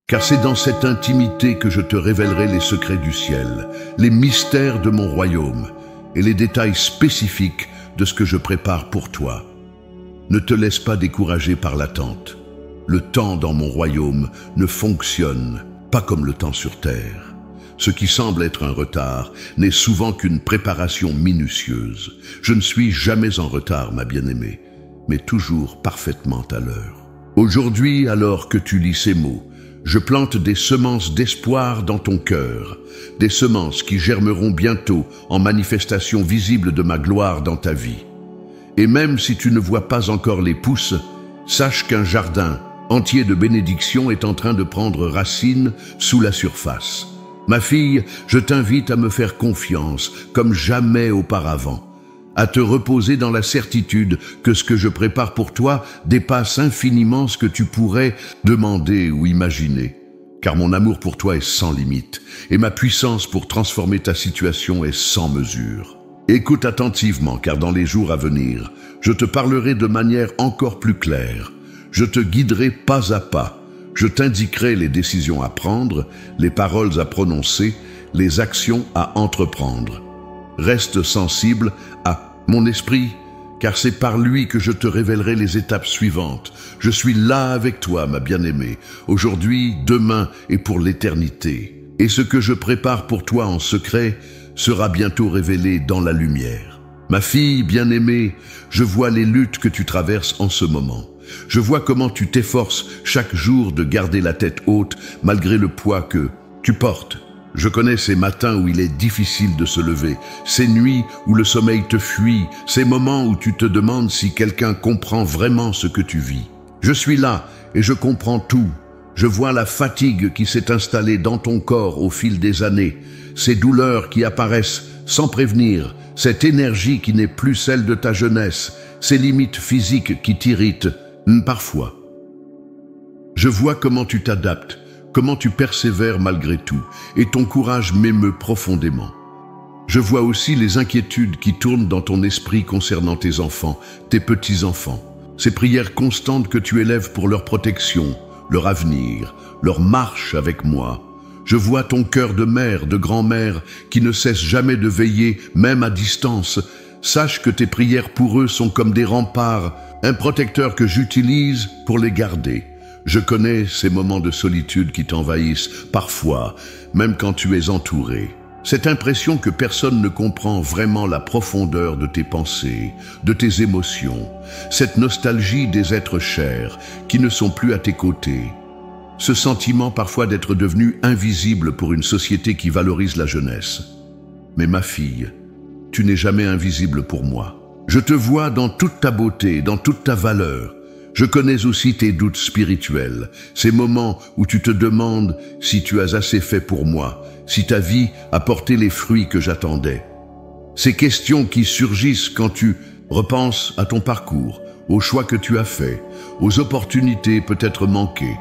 Car c'est dans cette intimité que je te révélerai les secrets du ciel, les mystères de mon royaume et les détails spécifiques de ce que je prépare pour toi. Ne te laisse pas décourager par l'attente. Le temps dans mon royaume ne fonctionne pas comme le temps sur terre. Ce qui semble être un retard n'est souvent qu'une préparation minutieuse. Je ne suis jamais en retard, ma bien-aimée, mais toujours parfaitement à l'heure. Aujourd'hui, alors que tu lis ces mots, je plante des semences d'espoir dans ton cœur, des semences qui germeront bientôt en manifestation visible de ma gloire dans ta vie. Et même si tu ne vois pas encore les pousses, sache qu'un jardin entier de bénédictions est en train de prendre racine sous la surface. Ma fille, je t'invite à me faire confiance comme jamais auparavant, à te reposer dans la certitude que ce que je prépare pour toi dépasse infiniment ce que tu pourrais demander ou imaginer. Car mon amour pour toi est sans limite, et ma puissance pour transformer ta situation est sans mesure. Écoute attentivement, car dans les jours à venir, je te parlerai de manière encore plus claire. Je te guiderai pas à pas. Je t'indiquerai les décisions à prendre, les paroles à prononcer, les actions à entreprendre. Reste sensible à mon esprit, car c'est par lui que je te révélerai les étapes suivantes. Je suis là avec toi, ma bien-aimée, aujourd'hui, demain et pour l'éternité. Et ce que je prépare pour toi en secret sera bientôt révélé dans la lumière. Ma fille bien-aimée, je vois les luttes que tu traverses en ce moment. Je vois comment tu t'efforces chaque jour de garder la tête haute malgré le poids que tu portes. Je connais ces matins où il est difficile de se lever, ces nuits où le sommeil te fuit, ces moments où tu te demandes si quelqu'un comprend vraiment ce que tu vis. Je suis là et je comprends tout. Je vois la fatigue qui s'est installée dans ton corps au fil des années, ces douleurs qui apparaissent sans prévenir, cette énergie qui n'est plus celle de ta jeunesse, ces limites physiques qui t'irritent, parfois. Je vois comment tu t'adaptes, comment tu persévères malgré tout, et ton courage m'émeut profondément. Je vois aussi les inquiétudes qui tournent dans ton esprit concernant tes enfants, tes petits-enfants, ces prières constantes que tu élèves pour leur protection, leur avenir, leur marche avec moi. Je vois ton cœur de mère, de grand-mère, qui ne cesse jamais de veiller, même à distance. Sache que tes prières pour eux sont comme des remparts, un protecteur que j'utilise pour les garder. Je connais ces moments de solitude qui t'envahissent, parfois, même quand tu es entouré. Cette impression que personne ne comprend vraiment la profondeur de tes pensées, de tes émotions, cette nostalgie des êtres chers qui ne sont plus à tes côtés. Ce sentiment parfois d'être devenu invisible pour une société qui valorise la jeunesse. Mais ma fille, tu n'es jamais invisible pour moi. Je te vois dans toute ta beauté, dans toute ta valeur. Je connais aussi tes doutes spirituels, ces moments où tu te demandes si tu as assez fait pour moi, si ta vie a porté les fruits que j'attendais. Ces questions qui surgissent quand tu repenses à ton parcours, aux choix que tu as faits, aux opportunités peut-être manquées.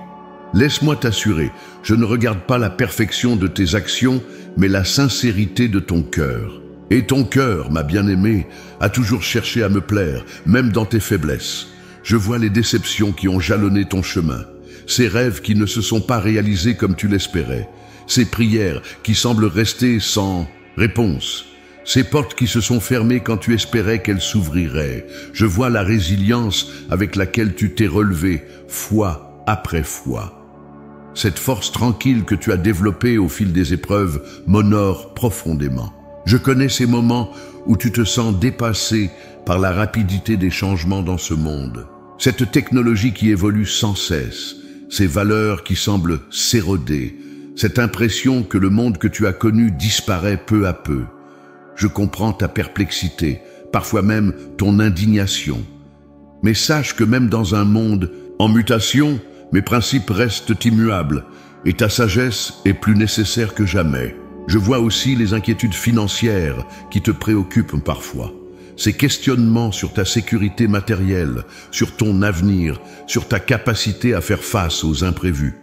Laisse-moi t'assurer, je ne regarde pas la perfection de tes actions, mais la sincérité de ton cœur. Et ton cœur, ma bien-aimée, a toujours cherché à me plaire, même dans tes faiblesses. Je vois les déceptions qui ont jalonné ton chemin, ces rêves qui ne se sont pas réalisés comme tu l'espérais, ces prières qui semblent rester sans réponse, ces portes qui se sont fermées quand tu espérais qu'elles s'ouvriraient. Je vois la résilience avec laquelle tu t'es relevé, fois après fois. Cette force tranquille que tu as développée au fil des épreuves m'honore profondément. Je connais ces moments où tu te sens dépassé par la rapidité des changements dans ce monde. Cette technologie qui évolue sans cesse, ces valeurs qui semblent s'éroder, cette impression que le monde que tu as connu disparaît peu à peu. Je comprends ta perplexité, parfois même ton indignation. Mais sache que même dans un monde en mutation, mes principes restent immuables et ta sagesse est plus nécessaire que jamais. Je vois aussi les inquiétudes financières qui te préoccupent parfois. Ces questionnements sur ta sécurité matérielle, sur ton avenir, sur ta capacité à faire face aux imprévus.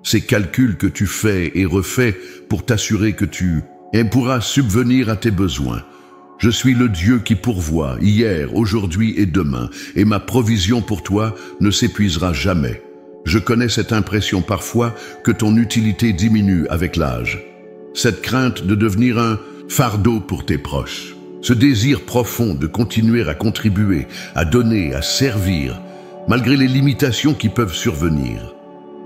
Ces calculs que tu fais et refais pour t'assurer que tu pourras subvenir à tes besoins. Je suis le Dieu qui pourvoit hier, aujourd'hui et demain, et ma provision pour toi ne s'épuisera jamais. Je connais cette impression parfois que ton utilité diminue avec l'âge. Cette crainte de devenir un fardeau pour tes proches. Ce désir profond de continuer à contribuer, à donner, à servir, malgré les limitations qui peuvent survenir.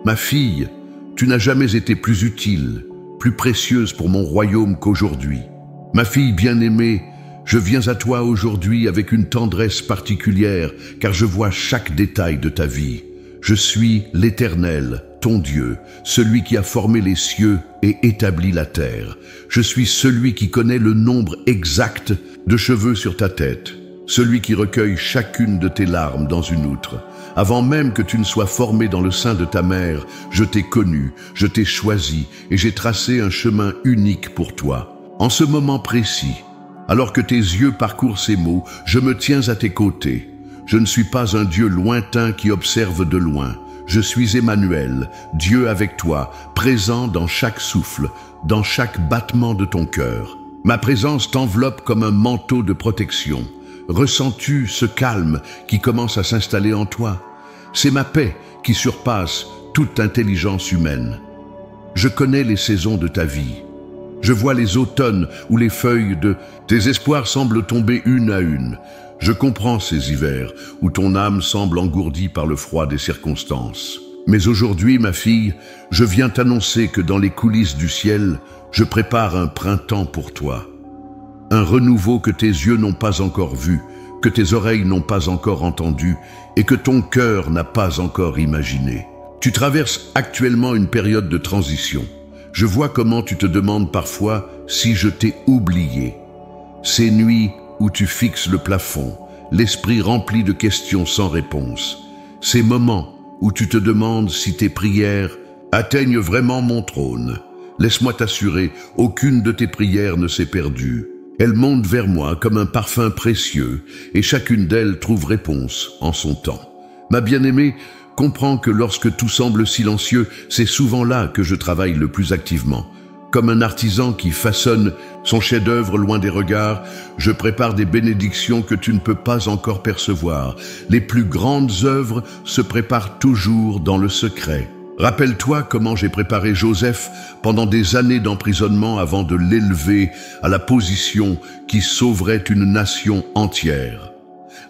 Ma fille, tu n'as jamais été plus utile, plus précieuse pour mon royaume qu'aujourd'hui. Ma fille bien-aimée, je viens à toi aujourd'hui avec une tendresse particulière, car je vois chaque détail de ta vie. Je suis l'Éternel, ton Dieu, celui qui a formé les cieux et établi la terre. Je suis celui qui connaît le nombre exact de cheveux sur ta tête, celui qui recueille chacune de tes larmes dans une outre. Avant même que tu ne sois formé dans le sein de ta mère, je t'ai connu, je t'ai choisi et j'ai tracé un chemin unique pour toi. En ce moment précis, alors que tes yeux parcourent ces mots, je me tiens à tes côtés. Je ne suis pas un Dieu lointain qui observe de loin. Je suis Emmanuel, Dieu avec toi, présent dans chaque souffle, dans chaque battement de ton cœur. Ma présence t'enveloppe comme un manteau de protection. Ressens-tu ce calme qui commence à s'installer en toi? C'est ma paix qui surpasse toute intelligence humaine. Je connais les saisons de ta vie. Je vois les automnes où les feuilles de tes espoirs semblent tomber une à une. Je comprends ces hivers où ton âme semble engourdie par le froid des circonstances. Mais aujourd'hui, ma fille, je viens t'annoncer que dans les coulisses du ciel, je prépare un printemps pour toi. Un renouveau que tes yeux n'ont pas encore vu, que tes oreilles n'ont pas encore entendu et que ton cœur n'a pas encore imaginé. Tu traverses actuellement une période de transition. Je vois comment tu te demandes parfois si je t'ai oublié. Ces nuits où tu fixes le plafond, l'esprit rempli de questions sans réponse. Ces moments où tu te demandes si tes prières atteignent vraiment mon trône. Laisse-moi t'assurer, aucune de tes prières ne s'est perdue. Elles montent vers moi comme un parfum précieux et chacune d'elles trouve réponse en son temps. Ma bien-aimée, comprends que lorsque tout semble silencieux, c'est souvent là que je travaille le plus activement. Comme un artisan qui façonne son chef-d'œuvre loin des regards, je prépare des bénédictions que tu ne peux pas encore percevoir. Les plus grandes œuvres se préparent toujours dans le secret. Rappelle-toi comment j'ai préparé Joseph pendant des années d'emprisonnement avant de l'élever à la position qui sauverait une nation entière.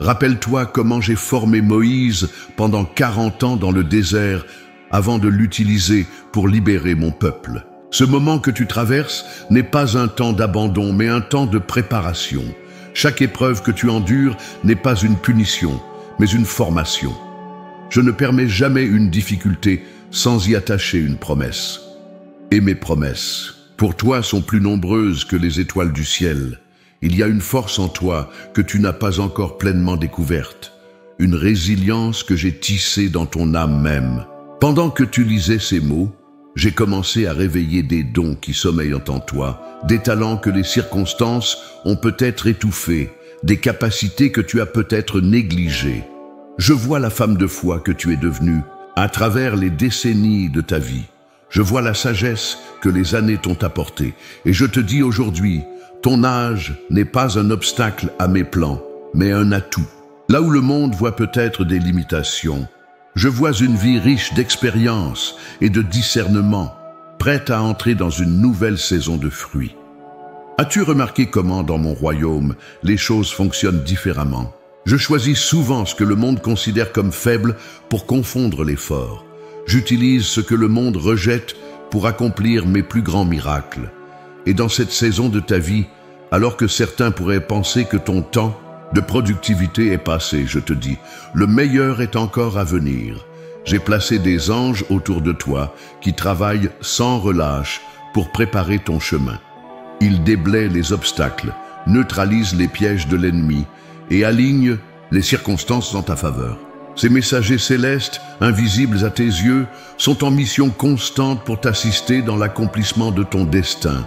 Rappelle-toi comment j'ai formé Moïse pendant 40 ans dans le désert avant de l'utiliser pour libérer mon peuple. Ce moment que tu traverses n'est pas un temps d'abandon, mais un temps de préparation. Chaque épreuve que tu endures n'est pas une punition, mais une formation. Je ne permets jamais une difficulté sans y attacher une promesse. Et mes promesses, pour toi, sont plus nombreuses que les étoiles du ciel. Il y a une force en toi que tu n'as pas encore pleinement découverte, une résilience que j'ai tissée dans ton âme même. Pendant que tu lisais ces mots, j'ai commencé à réveiller des dons qui sommeillent en toi, des talents que les circonstances ont peut-être étouffés, des capacités que tu as peut-être négligées. Je vois la femme de foi que tu es devenue à travers les décennies de ta vie. Je vois la sagesse que les années t'ont apportée. Et je te dis aujourd'hui, ton âge n'est pas un obstacle à mes plans, mais un atout. Là où le monde voit peut-être des limitations, je vois une vie riche d'expérience et de discernement, prête à entrer dans une nouvelle saison de fruits. As-tu remarqué comment, dans mon royaume, les choses fonctionnent différemment? Je choisis souvent ce que le monde considère comme faible pour confondre les forts. J'utilise ce que le monde rejette pour accomplir mes plus grands miracles. Et dans cette saison de ta vie, alors que certains pourraient penser que ton temps de productivité est passé, je te dis, le meilleur est encore à venir. J'ai placé des anges autour de toi qui travaillent sans relâche pour préparer ton chemin. Ils déblaient les obstacles, neutralisent les pièges de l'ennemi et alignent les circonstances en ta faveur. Ces messagers célestes, invisibles à tes yeux, sont en mission constante pour t'assister dans l'accomplissement de ton destin.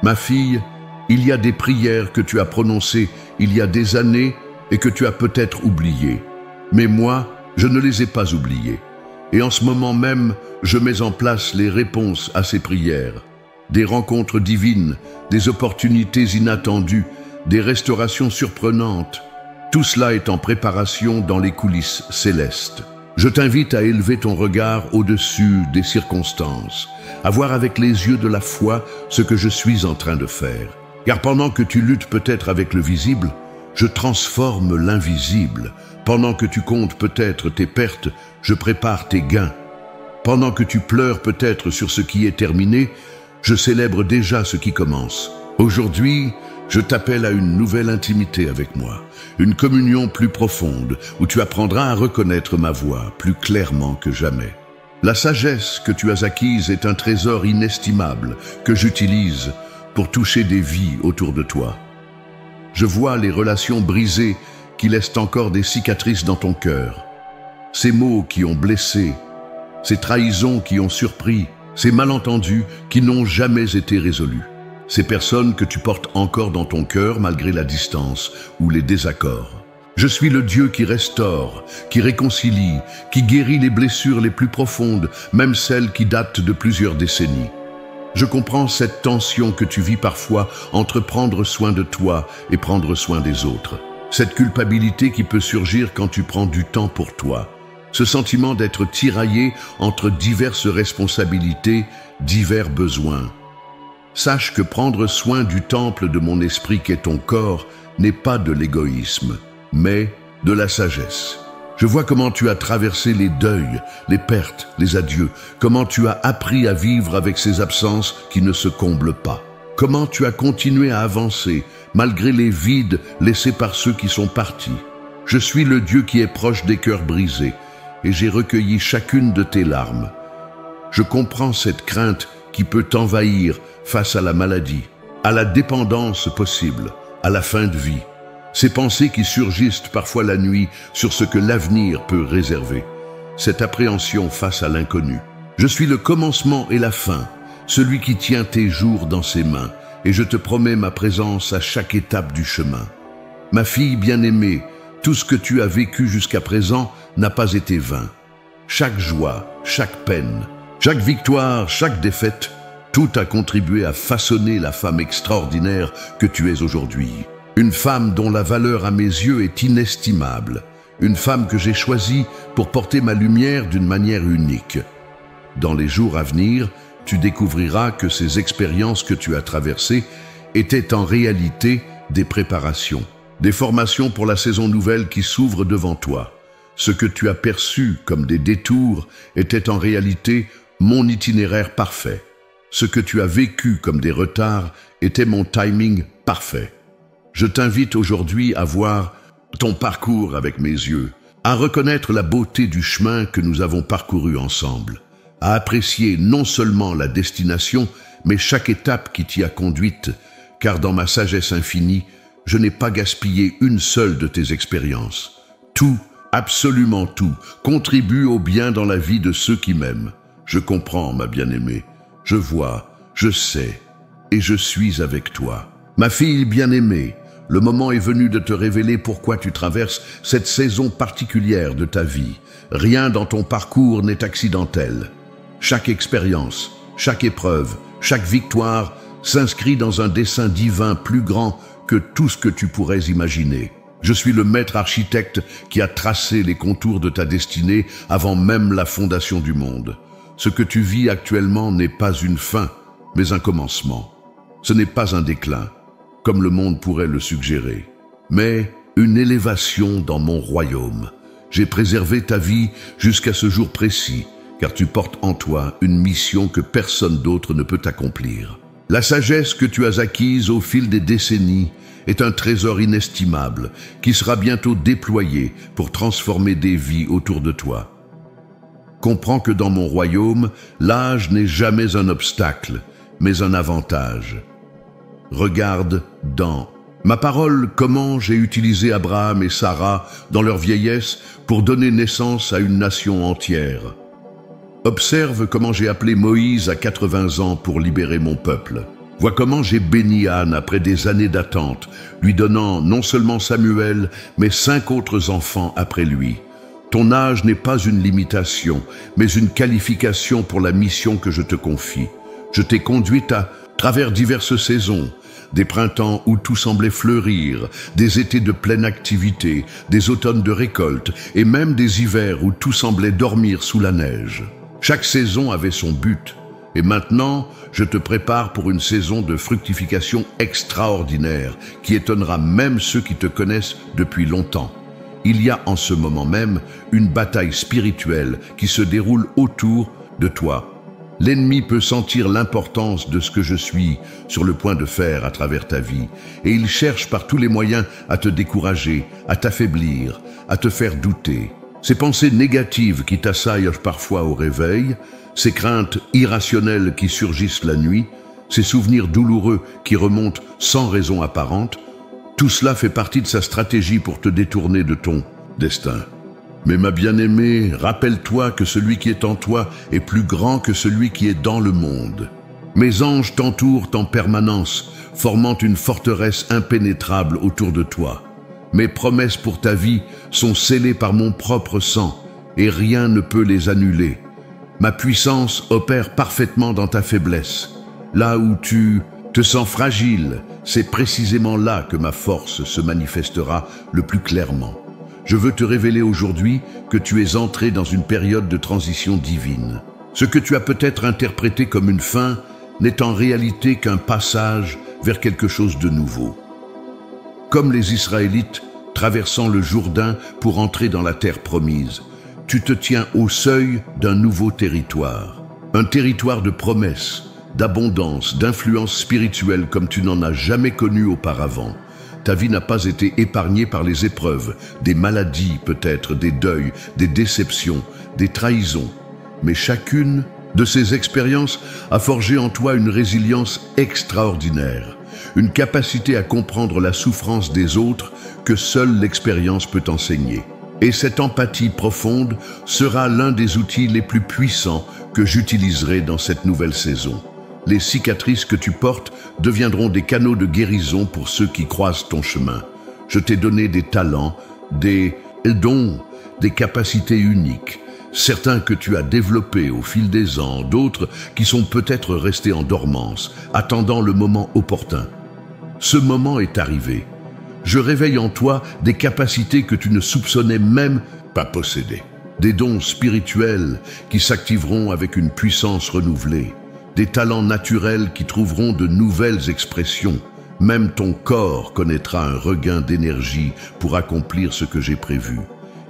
Ma fille, il y a des prières que tu as prononcées il y a des années et que tu as peut-être oubliées. Mais moi, je ne les ai pas oubliées. Et en ce moment même, je mets en place les réponses à ces prières. Des rencontres divines, des opportunités inattendues, des restaurations surprenantes. Tout cela est en préparation dans les coulisses célestes. Je t'invite à élever ton regard au-dessus des circonstances, à voir avec les yeux de la foi ce que je suis en train de faire. Car pendant que tu luttes peut-être avec le visible, je transforme l'invisible. Pendant que tu comptes peut-être tes pertes, je prépare tes gains. Pendant que tu pleures peut-être sur ce qui est terminé, je célèbre déjà ce qui commence. Aujourd'hui, je t'appelle à une nouvelle intimité avec moi, une communion plus profonde, où tu apprendras à reconnaître ma voix plus clairement que jamais. La sagesse que tu as acquise est un trésor inestimable que j'utilise pour toucher des vies autour de toi. Je vois les relations brisées qui laissent encore des cicatrices dans ton cœur, ces mots qui ont blessé, ces trahisons qui ont surpris, ces malentendus qui n'ont jamais été résolus. Ces personnes que tu portes encore dans ton cœur malgré la distance ou les désaccords. Je suis le Dieu qui restaure, qui réconcilie, qui guérit les blessures les plus profondes, même celles qui datent de plusieurs décennies. Je comprends cette tension que tu vis parfois entre prendre soin de toi et prendre soin des autres. Cette culpabilité qui peut surgir quand tu prends du temps pour toi. Ce sentiment d'être tiraillé entre diverses responsabilités, divers besoins. Sache que prendre soin du temple de mon esprit qu'est ton corps n'est pas de l'égoïsme, mais de la sagesse. Je vois comment tu as traversé les deuils, les pertes, les adieux, comment tu as appris à vivre avec ces absences qui ne se comblent pas, comment tu as continué à avancer malgré les vides laissés par ceux qui sont partis. Je suis le Dieu qui est proche des cœurs brisés et j'ai recueilli chacune de tes larmes. Je comprends cette crainte qui peut t'envahir face à la maladie, à la dépendance possible, à la fin de vie. Ces pensées qui surgissent parfois la nuit sur ce que l'avenir peut réserver. Cette appréhension face à l'inconnu. Je suis le commencement et la fin, celui qui tient tes jours dans ses mains, et je te promets ma présence à chaque étape du chemin. Ma fille bien-aimée, tout ce que tu as vécu jusqu'à présent n'a pas été vain. Chaque joie, chaque peine, chaque victoire, chaque défaite, tout a contribué à façonner la femme extraordinaire que tu es aujourd'hui. Une femme dont la valeur à mes yeux est inestimable. Une femme que j'ai choisie pour porter ma lumière d'une manière unique. Dans les jours à venir, tu découvriras que ces expériences que tu as traversées étaient en réalité des préparations, des formations pour la saison nouvelle qui s'ouvre devant toi. Ce que tu as perçu comme des détours était en réalité mon itinéraire parfait. Ce que tu as vécu comme des retards était mon timing parfait. Je t'invite aujourd'hui à voir ton parcours avec mes yeux, à reconnaître la beauté du chemin que nous avons parcouru ensemble, à apprécier non seulement la destination, mais chaque étape qui t'y a conduite, car dans ma sagesse infinie, je n'ai pas gaspillé une seule de tes expériences. Tout, absolument tout, contribue au bien dans la vie de ceux qui m'aiment. Je comprends, ma bien-aimée, je vois, je sais, et je suis avec toi. Ma fille bien-aimée, le moment est venu de te révéler pourquoi tu traverses cette saison particulière de ta vie. Rien dans ton parcours n'est accidentel. Chaque expérience, chaque épreuve, chaque victoire s'inscrit dans un dessein divin plus grand que tout ce que tu pourrais imaginer. Je suis le maître architecte qui a tracé les contours de ta destinée avant même la fondation du monde. Ce que tu vis actuellement n'est pas une fin, mais un commencement. Ce n'est pas un déclin, comme le monde pourrait le suggérer, mais une élévation dans mon royaume. J'ai préservé ta vie jusqu'à ce jour précis, car tu portes en toi une mission que personne d'autre ne peut accomplir. La sagesse que tu as acquise au fil des décennies est un trésor inestimable qui sera bientôt déployé pour transformer des vies autour de toi. Comprends que dans mon royaume, l'âge n'est jamais un obstacle, mais un avantage. Regarde dans ma parole comment j'ai utilisé Abraham et Sarah dans leur vieillesse pour donner naissance à une nation entière. Observe comment j'ai appelé Moïse à 80 ans pour libérer mon peuple. Vois comment j'ai béni Anne après des années d'attente, lui donnant non seulement Samuel, mais 5 autres enfants après lui. Ton âge n'est pas une limitation, mais une qualification pour la mission que je te confie. Je t'ai conduite à travers diverses saisons, des printemps où tout semblait fleurir, des étés de pleine activité, des automnes de récolte et même des hivers où tout semblait dormir sous la neige. Chaque saison avait son but. Et maintenant, je te prépare pour une saison de fructification extraordinaire qui étonnera même ceux qui te connaissent depuis longtemps. Il y a en ce moment même une bataille spirituelle qui se déroule autour de toi. L'ennemi peut sentir l'importance de ce que je suis sur le point de faire à travers ta vie, et il cherche par tous les moyens à te décourager, à t'affaiblir, à te faire douter. Ces pensées négatives qui t'assaillent parfois au réveil, ces craintes irrationnelles qui surgissent la nuit, ces souvenirs douloureux qui remontent sans raison apparente, tout cela fait partie de sa stratégie pour te détourner de ton destin. Mais ma bien-aimée, rappelle-toi que celui qui est en toi est plus grand que celui qui est dans le monde. Mes anges t'entourent en permanence, formant une forteresse impénétrable autour de toi. Mes promesses pour ta vie sont scellées par mon propre sang, et rien ne peut les annuler. Ma puissance opère parfaitement dans ta faiblesse. Là où tu te sens fragile, c'est précisément là que ma force se manifestera le plus clairement. Je veux te révéler aujourd'hui que tu es entré dans une période de transition divine. Ce que tu as peut-être interprété comme une fin n'est en réalité qu'un passage vers quelque chose de nouveau. Comme les Israélites traversant le Jourdain pour entrer dans la terre promise, tu te tiens au seuil d'un nouveau territoire. Un territoire de promesses, d'abondance, d'influence spirituelle comme tu n'en as jamais connu auparavant. Ta vie n'a pas été épargnée par les épreuves, des maladies peut-être, des deuils, des déceptions, des trahisons. Mais chacune de ces expériences a forgé en toi une résilience extraordinaire, une capacité à comprendre la souffrance des autres que seule l'expérience peut enseigner. Et cette empathie profonde sera l'un des outils les plus puissants que j'utiliserai dans cette nouvelle saison. Les cicatrices que tu portes deviendront des canaux de guérison pour ceux qui croisent ton chemin. Je t'ai donné des talents, des dons, des capacités uniques. Certains que tu as développés au fil des ans, d'autres qui sont peut-être restés en dormance, attendant le moment opportun. Ce moment est arrivé. Je réveille en toi des capacités que tu ne soupçonnais même pas posséder. Des dons spirituels qui s'activeront avec une puissance renouvelée. Des talents naturels qui trouveront de nouvelles expressions. Même ton corps connaîtra un regain d'énergie pour accomplir ce que j'ai prévu.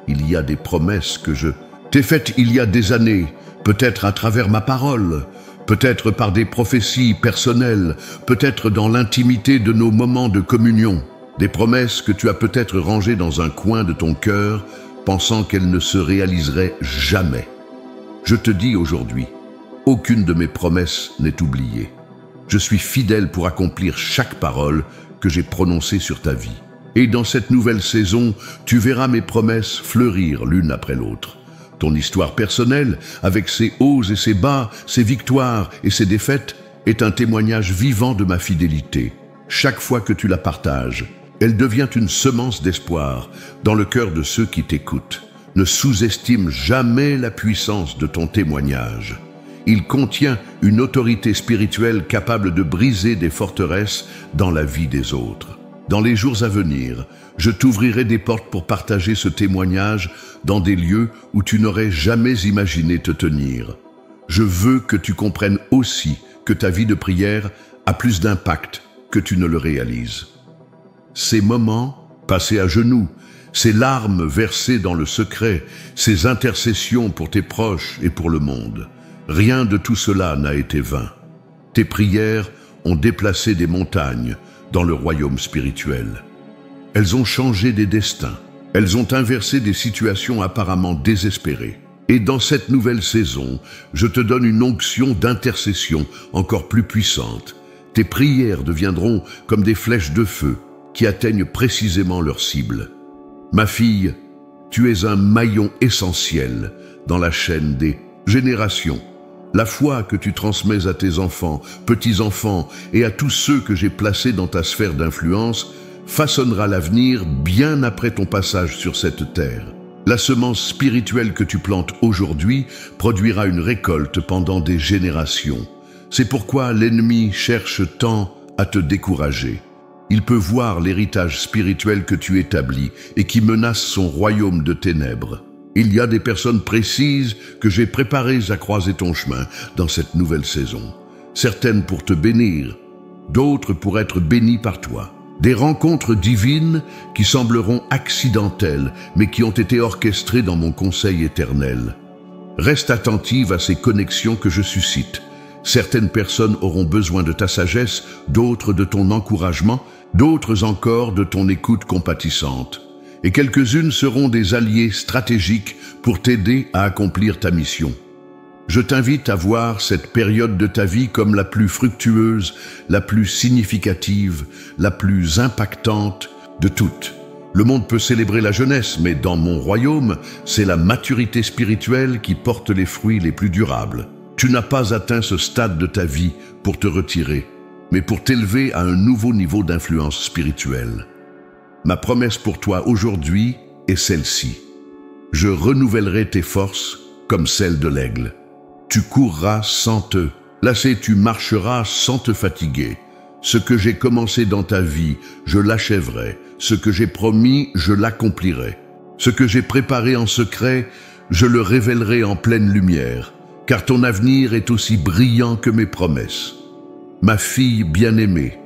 Il y a des promesses que je t'ai faites il y a des années, peut-être à travers ma parole, peut-être par des prophéties personnelles, peut-être dans l'intimité de nos moments de communion. Des promesses que tu as peut-être rangées dans un coin de ton cœur, pensant qu'elles ne se réaliseraient jamais. Je te dis aujourd'hui, aucune de mes promesses n'est oubliée. Je suis fidèle pour accomplir chaque parole que j'ai prononcée sur ta vie. Et dans cette nouvelle saison, tu verras mes promesses fleurir l'une après l'autre. Ton histoire personnelle, avec ses hauts et ses bas, ses victoires et ses défaites, est un témoignage vivant de ma fidélité. Chaque fois que tu la partages, elle devient une semence d'espoir dans le cœur de ceux qui t'écoutent. Ne sous-estime jamais la puissance de ton témoignage. Il contient une autorité spirituelle capable de briser des forteresses dans la vie des autres. Dans les jours à venir, je t'ouvrirai des portes pour partager ce témoignage dans des lieux où tu n'aurais jamais imaginé te tenir. Je veux que tu comprennes aussi que ta vie de prière a plus d'impact que tu ne le réalises. Ces moments passés à genoux, ces larmes versées dans le secret, ces intercessions pour tes proches et pour le monde, rien de tout cela n'a été vain. Tes prières ont déplacé des montagnes dans le royaume spirituel. Elles ont changé des destins. Elles ont inversé des situations apparemment désespérées. Et dans cette nouvelle saison, je te donne une onction d'intercession encore plus puissante. Tes prières deviendront comme des flèches de feu qui atteignent précisément leur cible. Ma fille, tu es un maillon essentiel dans la chaîne des générations. La foi que tu transmets à tes enfants, petits-enfants et à tous ceux que j'ai placés dans ta sphère d'influence façonnera l'avenir bien après ton passage sur cette terre. La semence spirituelle que tu plantes aujourd'hui produira une récolte pendant des générations. C'est pourquoi l'ennemi cherche tant à te décourager. Il peut voir l'héritage spirituel que tu établis et qui menace son royaume de ténèbres. Il y a des personnes précises que j'ai préparées à croiser ton chemin dans cette nouvelle saison. Certaines pour te bénir, d'autres pour être bénies par toi. Des rencontres divines qui sembleront accidentelles, mais qui ont été orchestrées dans mon conseil éternel. Reste attentive à ces connexions que je suscite. Certaines personnes auront besoin de ta sagesse, d'autres de ton encouragement, d'autres encore de ton écoute compatissante. Et quelques-unes seront des alliés stratégiques pour t'aider à accomplir ta mission. Je t'invite à voir cette période de ta vie comme la plus fructueuse, la plus significative, la plus impactante de toutes. Le monde peut célébrer la jeunesse, mais dans mon royaume, c'est la maturité spirituelle qui porte les fruits les plus durables. Tu n'as pas atteint ce stade de ta vie pour te retirer, mais pour t'élever à un nouveau niveau d'influence spirituelle. Ma promesse pour toi aujourd'hui est celle-ci. Je renouvellerai tes forces comme celles de l'aigle. Tu courras sans te lasser, tu marcheras sans te fatiguer. Ce que j'ai commencé dans ta vie, je l'achèverai. Ce que j'ai promis, je l'accomplirai. Ce que j'ai préparé en secret, je le révélerai en pleine lumière, car ton avenir est aussi brillant que mes promesses. Ma fille bien-aimée,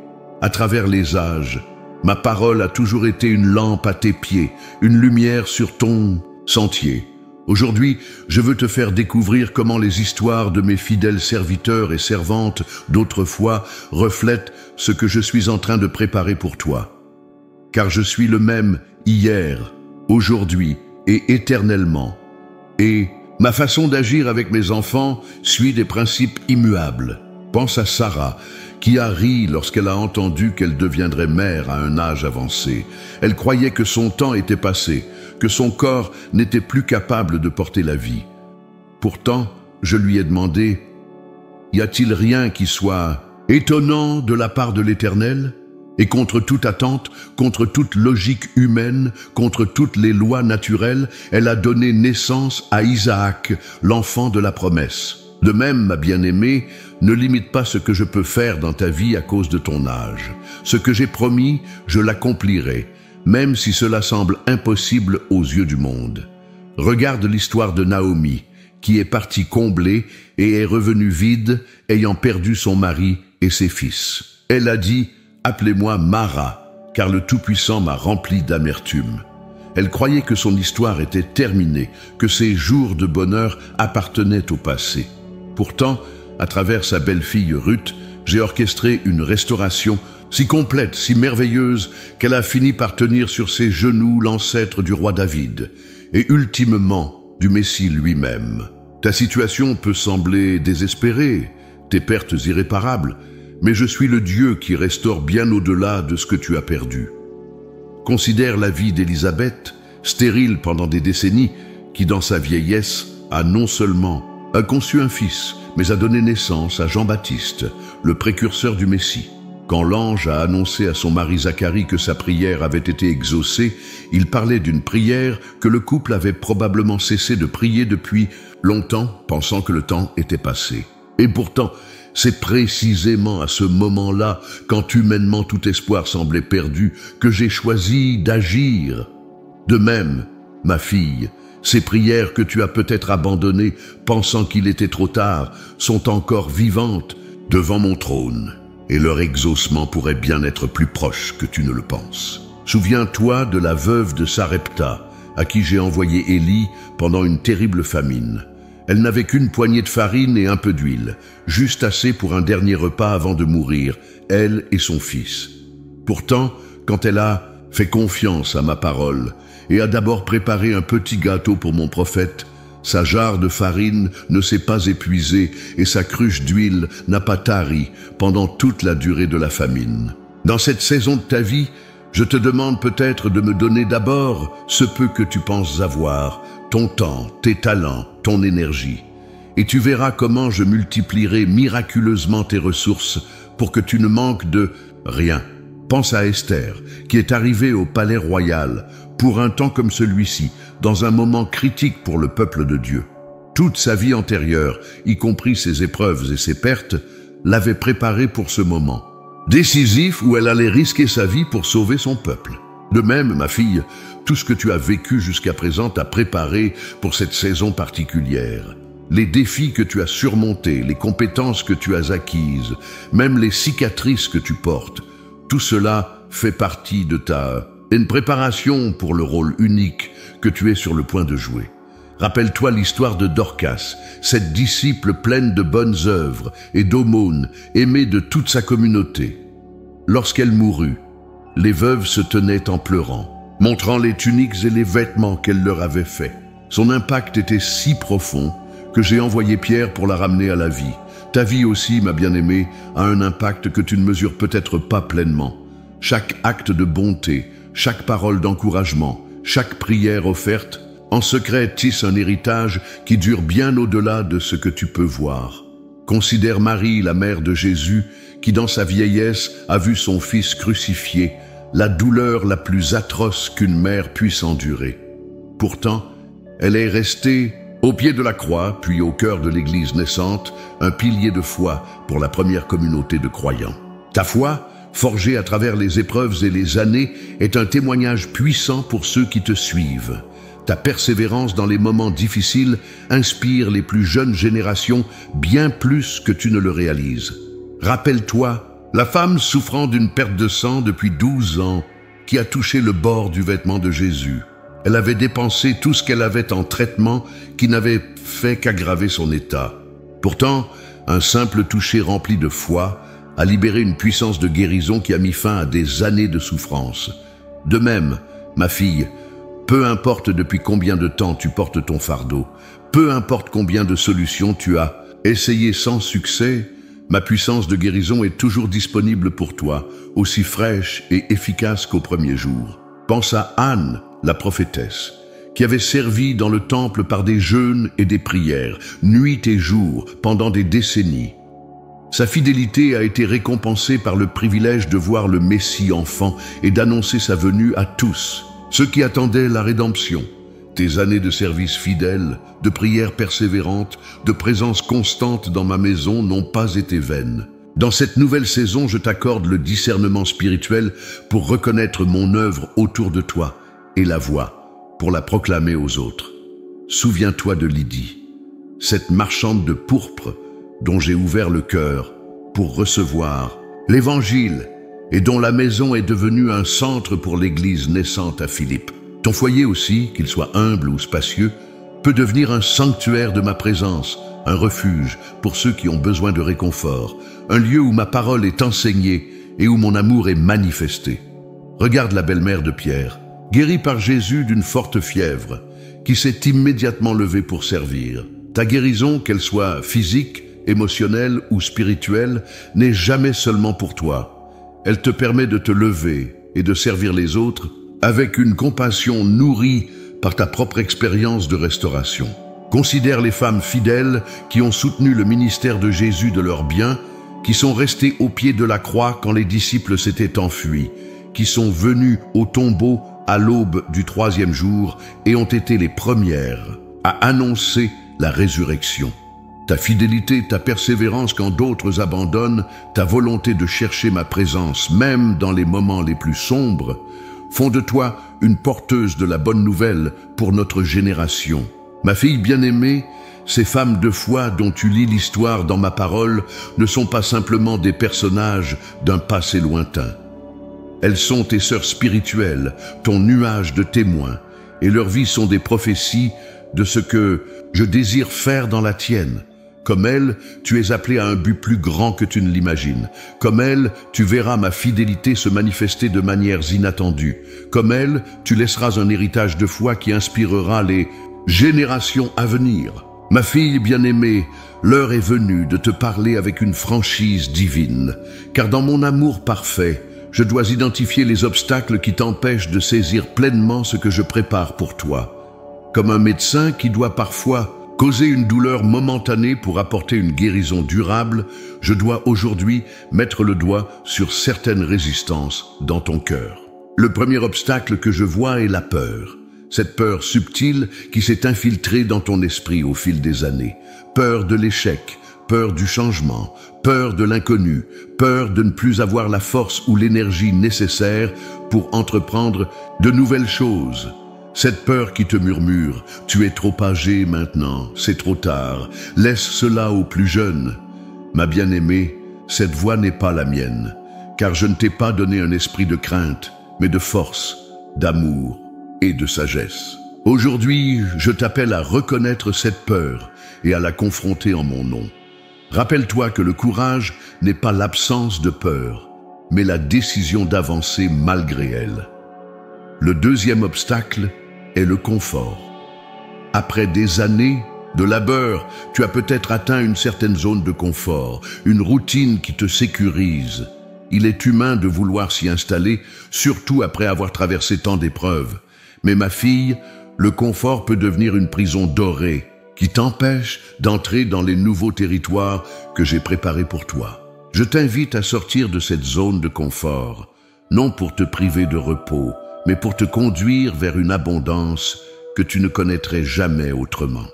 à travers les âges, ma parole a toujours été une lampe à tes pieds, une lumière sur ton sentier. Aujourd'hui, je veux te faire découvrir comment les histoires de mes fidèles serviteurs et servantes d'autrefois reflètent ce que je suis en train de préparer pour toi. Car je suis le même hier, aujourd'hui et éternellement. Et ma façon d'agir avec mes enfants suit des principes immuables. Pense à Sarah, qui a ri lorsqu'elle a entendu qu'elle deviendrait mère à un âge avancé. Elle croyait que son temps était passé, que son corps n'était plus capable de porter la vie. Pourtant, je lui ai demandé, « Y a-t-il rien qui soit étonnant de la part de l'Éternel ?» Et contre toute attente, contre toute logique humaine, contre toutes les lois naturelles, elle a donné naissance à Isaac, l'enfant de la promesse. De même, ma bien-aimée, ne limite pas ce que je peux faire dans ta vie à cause de ton âge. Ce que j'ai promis, je l'accomplirai, même si cela semble impossible aux yeux du monde. Regarde l'histoire de Naomi, qui est partie comblée et est revenue vide, ayant perdu son mari et ses fils. Elle a dit « Appelez-moi Mara, car le Tout-Puissant m'a rempli d'amertume. » Elle croyait que son histoire était terminée, que ses jours de bonheur appartenaient au passé. Pourtant, à travers sa belle-fille Ruth, j'ai orchestré une restauration si complète, si merveilleuse, qu'elle a fini par tenir sur ses genoux l'ancêtre du roi David, et ultimement du Messie lui-même. Ta situation peut sembler désespérée, tes pertes irréparables, mais je suis le Dieu qui restaure bien au-delà de ce que tu as perdu. Considère la vie d'Élisabeth, stérile pendant des décennies, qui dans sa vieillesse a non seulement conçu un fils, mais a donné naissance à Jean-Baptiste, le précurseur du Messie. Quand l'ange a annoncé à son mari Zacharie que sa prière avait été exaucée, il parlait d'une prière que le couple avait probablement cessé de prier depuis longtemps, pensant que le temps était passé. Et pourtant, c'est précisément à ce moment-là, quand humainement tout espoir semblait perdu, que j'ai choisi d'agir. De même, ma fille, ces prières que tu as peut-être abandonnées, pensant qu'il était trop tard, sont encore vivantes devant mon trône, et leur exaucement pourrait bien être plus proche que tu ne le penses. Souviens-toi de la veuve de Sarepta, à qui j'ai envoyé Élie pendant une terrible famine. Elle n'avait qu'une poignée de farine et un peu d'huile, juste assez pour un dernier repas avant de mourir, elle et son fils. Pourtant, quand elle a fait confiance à ma parole et a d'abord préparé un petit gâteau pour mon prophète, sa jarre de farine ne s'est pas épuisée et sa cruche d'huile n'a pas tari pendant toute la durée de la famine. Dans cette saison de ta vie, je te demande peut-être de me donner d'abord ce peu que tu penses avoir, ton temps, tes talents, ton énergie. Et tu verras comment je multiplierai miraculeusement tes ressources pour que tu ne manques de rien. Pense à Esther, qui est arrivée au palais royal pour un temps comme celui-ci, dans un moment critique pour le peuple de Dieu. Toute sa vie antérieure, y compris ses épreuves et ses pertes, l'avait préparée pour ce moment. décisif où elle allait risquer sa vie pour sauver son peuple. De même, ma fille, tout ce que tu as vécu jusqu'à présent t'a préparé pour cette saison particulière. Les défis que tu as surmontés, les compétences que tu as acquises, même les cicatrices que tu portes, tout cela fait partie de une préparation pour le rôle unique que tu es sur le point de jouer. Rappelle-toi l'histoire de Dorcas, cette disciple pleine de bonnes œuvres et d'aumônes, aimée de toute sa communauté. Lorsqu'elle mourut, les veuves se tenaient en pleurant, montrant les tuniques et les vêtements qu'elle leur avait faits. Son impact était si profond que j'ai envoyé Pierre pour la ramener à la vie. Ta vie aussi, ma bien-aimée, a un impact que tu ne mesures peut-être pas pleinement. Chaque acte de bonté, chaque parole d'encouragement, chaque prière offerte, en secret tisse un héritage qui dure bien au-delà de ce que tu peux voir. Considère Marie, la mère de Jésus, qui dans sa vieillesse a vu son fils crucifié, la douleur la plus atroce qu'une mère puisse endurer. Pourtant, elle est restée au pied de la croix, puis au cœur de l'Église naissante, un pilier de foi pour la première communauté de croyants. Ta foi, forgée à travers les épreuves et les années, est un témoignage puissant pour ceux qui te suivent. Ta persévérance dans les moments difficiles inspire les plus jeunes générations bien plus que tu ne le réalises. Rappelle-toi, la femme souffrant d'une perte de sang depuis 12 ans, qui a touché le bord du vêtement de Jésus. Elle avait dépensé tout ce qu'elle avait en traitement qui n'avait fait qu'aggraver son état. Pourtant, un simple toucher rempli de foi a libéré une puissance de guérison qui a mis fin à des années de souffrance. De même, ma fille, peu importe depuis combien de temps tu portes ton fardeau, peu importe combien de solutions tu as essayé sans succès, ma puissance de guérison est toujours disponible pour toi, aussi fraîche et efficace qu'au premier jour. Pense à Anne, la prophétesse, qui avait servi dans le temple par des jeûnes et des prières, nuit et jour, pendant des décennies. Sa fidélité a été récompensée par le privilège de voir le Messie enfant et d'annoncer sa venue à tous, ceux qui attendaient la rédemption. Tes années de service fidèle, de prières persévérantes, de présence constante dans ma maison n'ont pas été vaines. Dans cette nouvelle saison, je t'accorde le discernement spirituel pour reconnaître mon œuvre autour de toi et la voix pour la proclamer aux autres. Souviens-toi de Lydie, cette marchande de pourpre dont j'ai ouvert le cœur pour recevoir l'Évangile et dont la maison est devenue un centre pour l'Église naissante à Philippe. Ton foyer aussi, qu'il soit humble ou spacieux, peut devenir un sanctuaire de ma présence, un refuge pour ceux qui ont besoin de réconfort, un lieu où ma parole est enseignée et où mon amour est manifesté. Regarde la belle-mère de Pierre, guérie par Jésus d'une forte fièvre, qui s'est immédiatement levée pour servir. Ta guérison, qu'elle soit physique, émotionnelle ou spirituelle, n'est jamais seulement pour toi. Elle te permet de te lever et de servir les autres avec une compassion nourrie par ta propre expérience de restauration. Considère les femmes fidèles qui ont soutenu le ministère de Jésus de leur bien, qui sont restées au pied de la croix quand les disciples s'étaient enfuis, qui sont venues au tombeau à l'aube du 3e jour et ont été les premières à annoncer la résurrection. Ta fidélité, ta persévérance quand d'autres abandonnent, ta volonté de chercher ma présence, même dans les moments les plus sombres, font de toi une porteuse de la bonne nouvelle pour notre génération. Ma fille bien-aimée, ces femmes de foi dont tu lis l'histoire dans ma parole ne sont pas simplement des personnages d'un passé lointain. Elles sont tes sœurs spirituelles, ton nuage de témoins, et leurs vies sont des prophéties de ce que je désire faire dans la tienne. Comme elles, tu es appelé à un but plus grand que tu ne l'imagines. Comme elles, tu verras ma fidélité se manifester de manières inattendues. Comme elles, tu laisseras un héritage de foi qui inspirera les générations à venir. Ma fille bien-aimée, l'heure est venue de te parler avec une franchise divine, car dans mon amour parfait, je dois identifier les obstacles qui t'empêchent de saisir pleinement ce que je prépare pour toi. Comme un médecin qui doit parfois causer une douleur momentanée pour apporter une guérison durable, je dois aujourd'hui mettre le doigt sur certaines résistances dans ton cœur. Le premier obstacle que je vois est la peur. Cette peur subtile qui s'est infiltrée dans ton esprit au fil des années. Peur de l'échec, peur du changement, peur de l'inconnu, peur de ne plus avoir la force ou l'énergie nécessaire pour entreprendre de nouvelles choses. Cette peur qui te murmure « Tu es trop âgé maintenant, c'est trop tard, laisse cela aux plus jeunes ». Ma bien-aimée, cette voix n'est pas la mienne, car je ne t'ai pas donné un esprit de crainte, mais de force, d'amour et de sagesse. Aujourd'hui, je t'appelle à reconnaître cette peur et à la confronter en mon nom. Rappelle-toi que le courage n'est pas l'absence de peur, mais la décision d'avancer malgré elle. Le deuxième obstacle est le confort. Après des années de labeur, tu as peut-être atteint une certaine zone de confort, une routine qui te sécurise. Il est humain de vouloir s'y installer, surtout après avoir traversé tant d'épreuves. Mais ma fille, le confort peut devenir une prison dorée qui t'empêche d'entrer dans les nouveaux territoires que j'ai préparés pour toi. Je t'invite à sortir de cette zone de confort, non pour te priver de repos, mais pour te conduire vers une abondance que tu ne connaîtrais jamais autrement.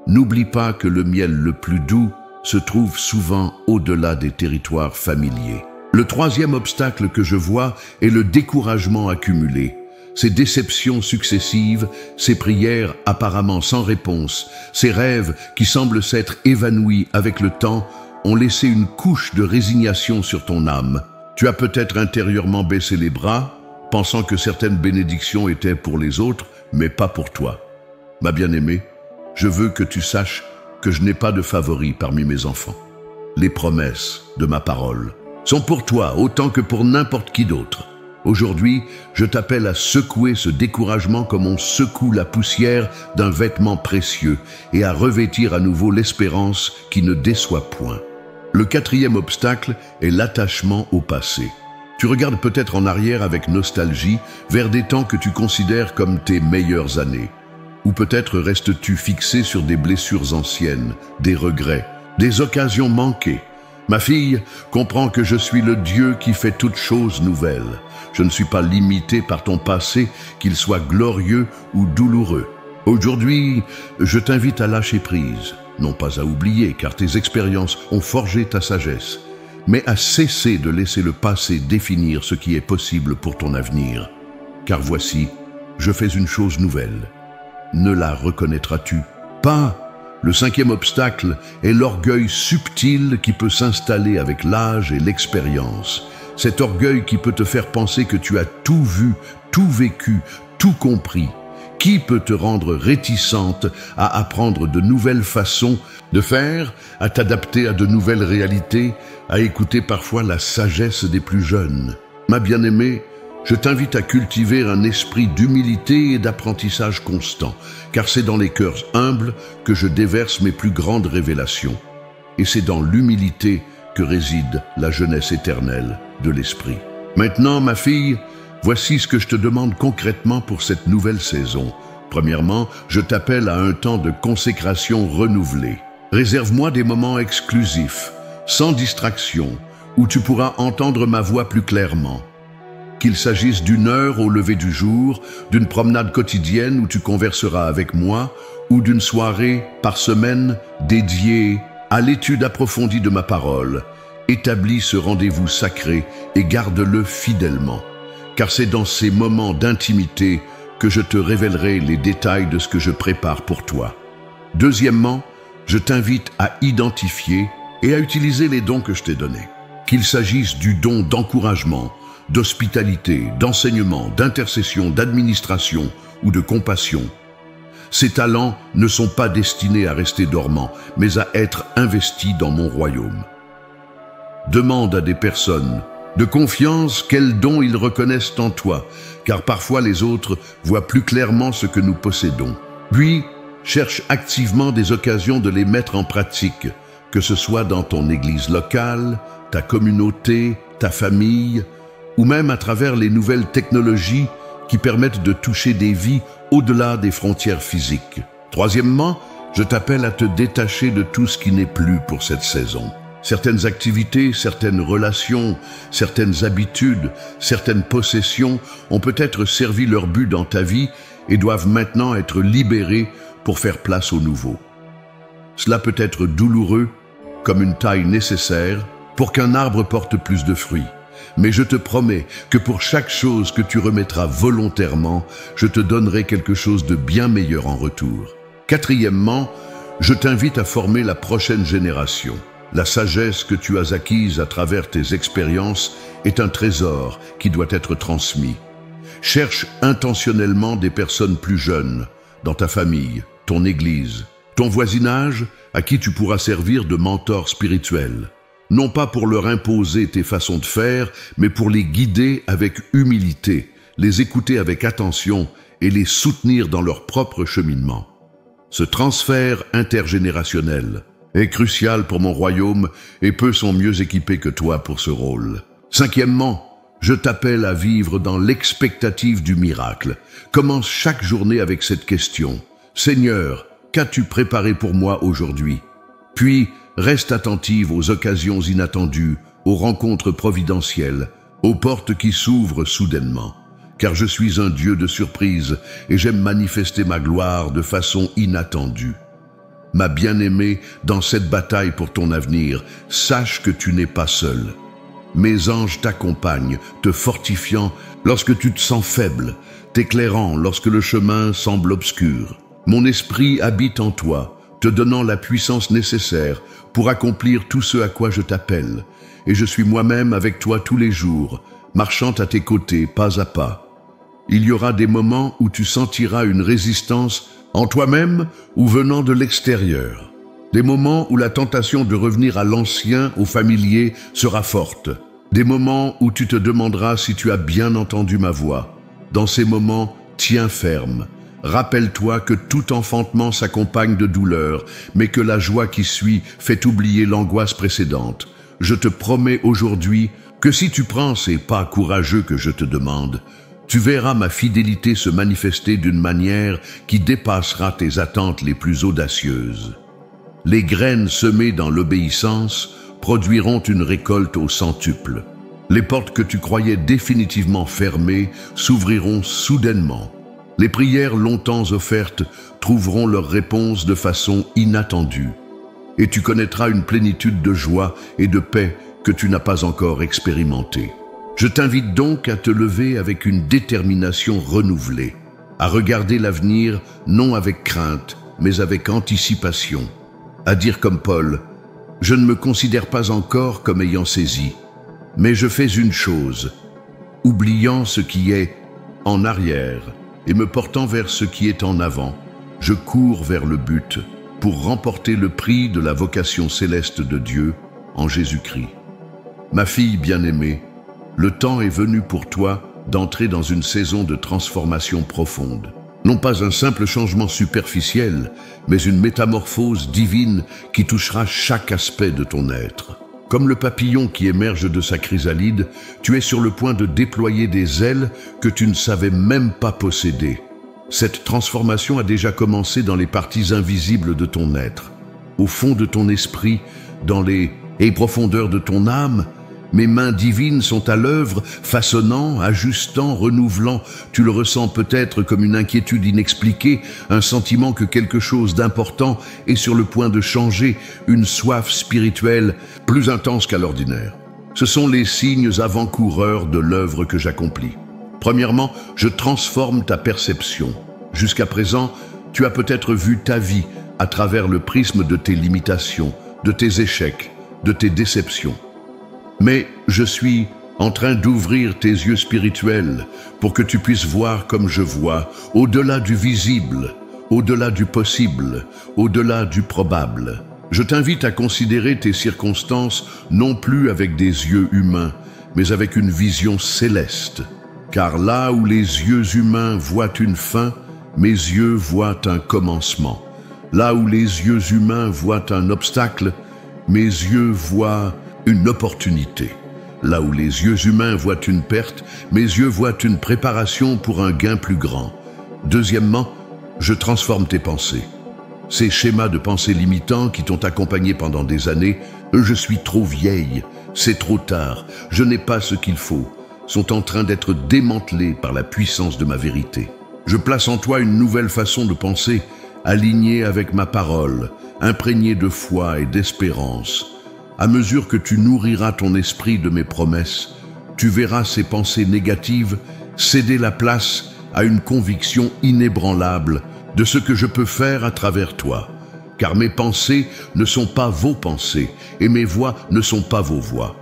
N'oublie pas que le miel le plus doux se trouve souvent au-delà des territoires familiers. Le troisième obstacle que je vois est le découragement accumulé. Ces déceptions successives, ces prières apparemment sans réponse, ces rêves qui semblent s'être évanouis avec le temps, ont laissé une couche de résignation sur ton âme. Tu as peut-être intérieurement baissé les bras, pensant que certaines bénédictions étaient pour les autres, mais pas pour toi. Ma bien-aimée, je veux que tu saches que je n'ai pas de favoris parmi mes enfants. Les promesses de ma parole sont pour toi autant que pour n'importe qui d'autre. Aujourd'hui, je t'appelle à secouer ce découragement comme on secoue la poussière d'un vêtement précieux et à revêtir à nouveau l'espérance qui ne déçoit point. Le quatrième obstacle est l'attachement au passé. Tu regardes peut-être en arrière avec nostalgie vers des temps que tu considères comme tes meilleures années. Ou peut-être restes-tu fixé sur des blessures anciennes, des regrets, des occasions manquées. Ma fille, comprends que je suis le Dieu qui fait toutes choses nouvelles. Je ne suis pas limité par ton passé, qu'il soit glorieux ou douloureux. Aujourd'hui, je t'invite à lâcher prise, non pas à oublier, car tes expériences ont forgé ta sagesse, mais à cesser de laisser le passé définir ce qui est possible pour ton avenir. Car voici, je fais une chose nouvelle. Ne la reconnaîtras-tu pas? Le cinquième obstacle est l'orgueil subtil qui peut s'installer avec l'âge et l'expérience. Cet orgueil qui peut te faire penser que tu as tout vu, tout vécu, tout compris. Qui peut te rendre réticente à apprendre de nouvelles façons de faire, à t'adapter à de nouvelles réalités, à écouter parfois la sagesse des plus jeunes? Ma bien-aimée, je t'invite à cultiver un esprit d'humilité et d'apprentissage constant, car c'est dans les cœurs humbles que je déverse mes plus grandes révélations. Et c'est dans l'humilité que réside la jeunesse éternelle de l'esprit. Maintenant, ma fille, voici ce que je te demande concrètement pour cette nouvelle saison. Premièrement, je t'appelle à un temps de consécration renouvelé. Réserve-moi des moments exclusifs, sans distraction, où tu pourras entendre ma voix plus clairement. Qu'il s'agisse d'une heure au lever du jour, d'une promenade quotidienne où tu converseras avec moi, ou d'une soirée par semaine dédiée à l'étude approfondie de ma parole, établis ce rendez-vous sacré et garde-le fidèlement. Car c'est dans ces moments d'intimité que je te révélerai les détails de ce que je prépare pour toi. Deuxièmement, je t'invite à identifier et à utiliser les dons que je t'ai donnés. Qu'il s'agisse du don d'encouragement, d'hospitalité, d'enseignement, d'intercession, d'administration ou de compassion. Ces talents ne sont pas destinés à rester dormants, mais à être investis dans mon royaume. Demande à des personnes de confiance quels dons ils reconnaissent en toi, car parfois les autres voient plus clairement ce que nous possédons. Puis, cherche activement des occasions de les mettre en pratique, que ce soit dans ton église locale, ta communauté, ta famille, ou même à travers les nouvelles technologies qui permettent de toucher des vies au-delà des frontières physiques. Troisièmement, je t'appelle à te détacher de tout ce qui n'est plus pour cette saison. Certaines activités, certaines relations, certaines habitudes, certaines possessions ont peut-être servi leur but dans ta vie et doivent maintenant être libérées pour faire place au nouveau. Cela peut être douloureux, comme une taille nécessaire pour qu'un arbre porte plus de fruits. Mais je te promets que pour chaque chose que tu remettras volontairement, je te donnerai quelque chose de bien meilleur en retour. Quatrièmement, je t'invite à former la prochaine génération. La sagesse que tu as acquise à travers tes expériences est un trésor qui doit être transmis. Cherche intentionnellement des personnes plus jeunes, dans ta famille, ton église, ton voisinage, à qui tu pourras servir de mentor spirituel. Non pas pour leur imposer tes façons de faire, mais pour les guider avec humilité, les écouter avec attention et les soutenir dans leur propre cheminement. Ce transfert intergénérationnel est crucial pour mon royaume et peu sont mieux équipés que toi pour ce rôle. Cinquièmement, je t'appelle à vivre dans l'expectative du miracle. Commence chaque journée avec cette question. Seigneur, qu'as-tu préparé pour moi aujourd'hui? Puis, reste attentive aux occasions inattendues, aux rencontres providentielles, aux portes qui s'ouvrent soudainement. Car je suis un Dieu de surprise et j'aime manifester ma gloire de façon inattendue. Ma bien-aimée, dans cette bataille pour ton avenir, sache que tu n'es pas seul. Mes anges t'accompagnent, te fortifiant lorsque tu te sens faible, t'éclairant lorsque le chemin semble obscur. Mon esprit habite en toi, te donnant la puissance nécessaire pour accomplir tout ce à quoi je t'appelle. Et je suis moi-même avec toi tous les jours, marchant à tes côtés pas à pas. Il y aura des moments où tu sentiras une résistance en toi-même ou venant de l'extérieur. Des moments où la tentation de revenir à l'ancien, au familier, sera forte. Des moments où tu te demanderas si tu as bien entendu ma voix. Dans ces moments, tiens ferme. Rappelle-toi que tout enfantement s'accompagne de douleur, mais que la joie qui suit fait oublier l'angoisse précédente. Je te promets aujourd'hui que si tu prends ces pas courageux que je te demande, tu verras ma fidélité se manifester d'une manière qui dépassera tes attentes les plus audacieuses. Les graines semées dans l'obéissance produiront une récolte au centuple. Les portes que tu croyais définitivement fermées s'ouvriront soudainement. Les prières longtemps offertes trouveront leur réponse de façon inattendue. Et tu connaîtras une plénitude de joie et de paix que tu n'as pas encore expérimentée. Je t'invite donc à te lever avec une détermination renouvelée, à regarder l'avenir non avec crainte, mais avec anticipation, à dire comme Paul, « Je ne me considère pas encore comme ayant saisi, mais je fais une chose, oubliant ce qui est en arrière et me portant vers ce qui est en avant, je cours vers le but pour remporter le prix de la vocation céleste de Dieu en Jésus-Christ. » Ma fille bien-aimée, le temps est venu pour toi d'entrer dans une saison de transformation profonde. Non pas un simple changement superficiel, mais une métamorphose divine qui touchera chaque aspect de ton être. Comme le papillon qui émerge de sa chrysalide, tu es sur le point de déployer des ailes que tu ne savais même pas posséder. Cette transformation a déjà commencé dans les parties invisibles de ton être, au fond de ton esprit, dans les profondeurs de ton âme. Mes mains divines sont à l'œuvre, façonnant, ajustant, renouvelant. Tu le ressens peut-être comme une inquiétude inexpliquée, un sentiment que quelque chose d'important est sur le point de changer, une soif spirituelle plus intense qu'à l'ordinaire. Ce sont les signes avant-coureurs de l'œuvre que j'accomplis. Premièrement, je transforme ta perception. Jusqu'à présent, tu as peut-être vu ta vie à travers le prisme de tes limitations, de tes échecs, de tes déceptions. Mais je suis en train d'ouvrir tes yeux spirituels pour que tu puisses voir comme je vois, au-delà du visible, au-delà du possible, au-delà du probable. Je t'invite à considérer tes circonstances non plus avec des yeux humains, mais avec une vision céleste. Car là où les yeux humains voient une fin, mes yeux voient un commencement. Là où les yeux humains voient un obstacle, mes yeux voient une opportunité. Là où les yeux humains voient une perte, mes yeux voient une préparation pour un gain plus grand. Deuxièmement, je transforme tes pensées. Ces schémas de pensée limitants qui t'ont accompagné pendant des années, je suis trop vieille, c'est trop tard, je n'ai pas ce qu'il faut, sont en train d'être démantelés par la puissance de ma vérité. Je place en toi une nouvelle façon de penser, alignée avec ma parole, imprégnée de foi et d'espérance. À mesure que tu nourriras ton esprit de mes promesses, tu verras ces pensées négatives céder la place à une conviction inébranlable de ce que je peux faire à travers toi. Car mes pensées ne sont pas vos pensées et mes voix ne sont pas vos voix.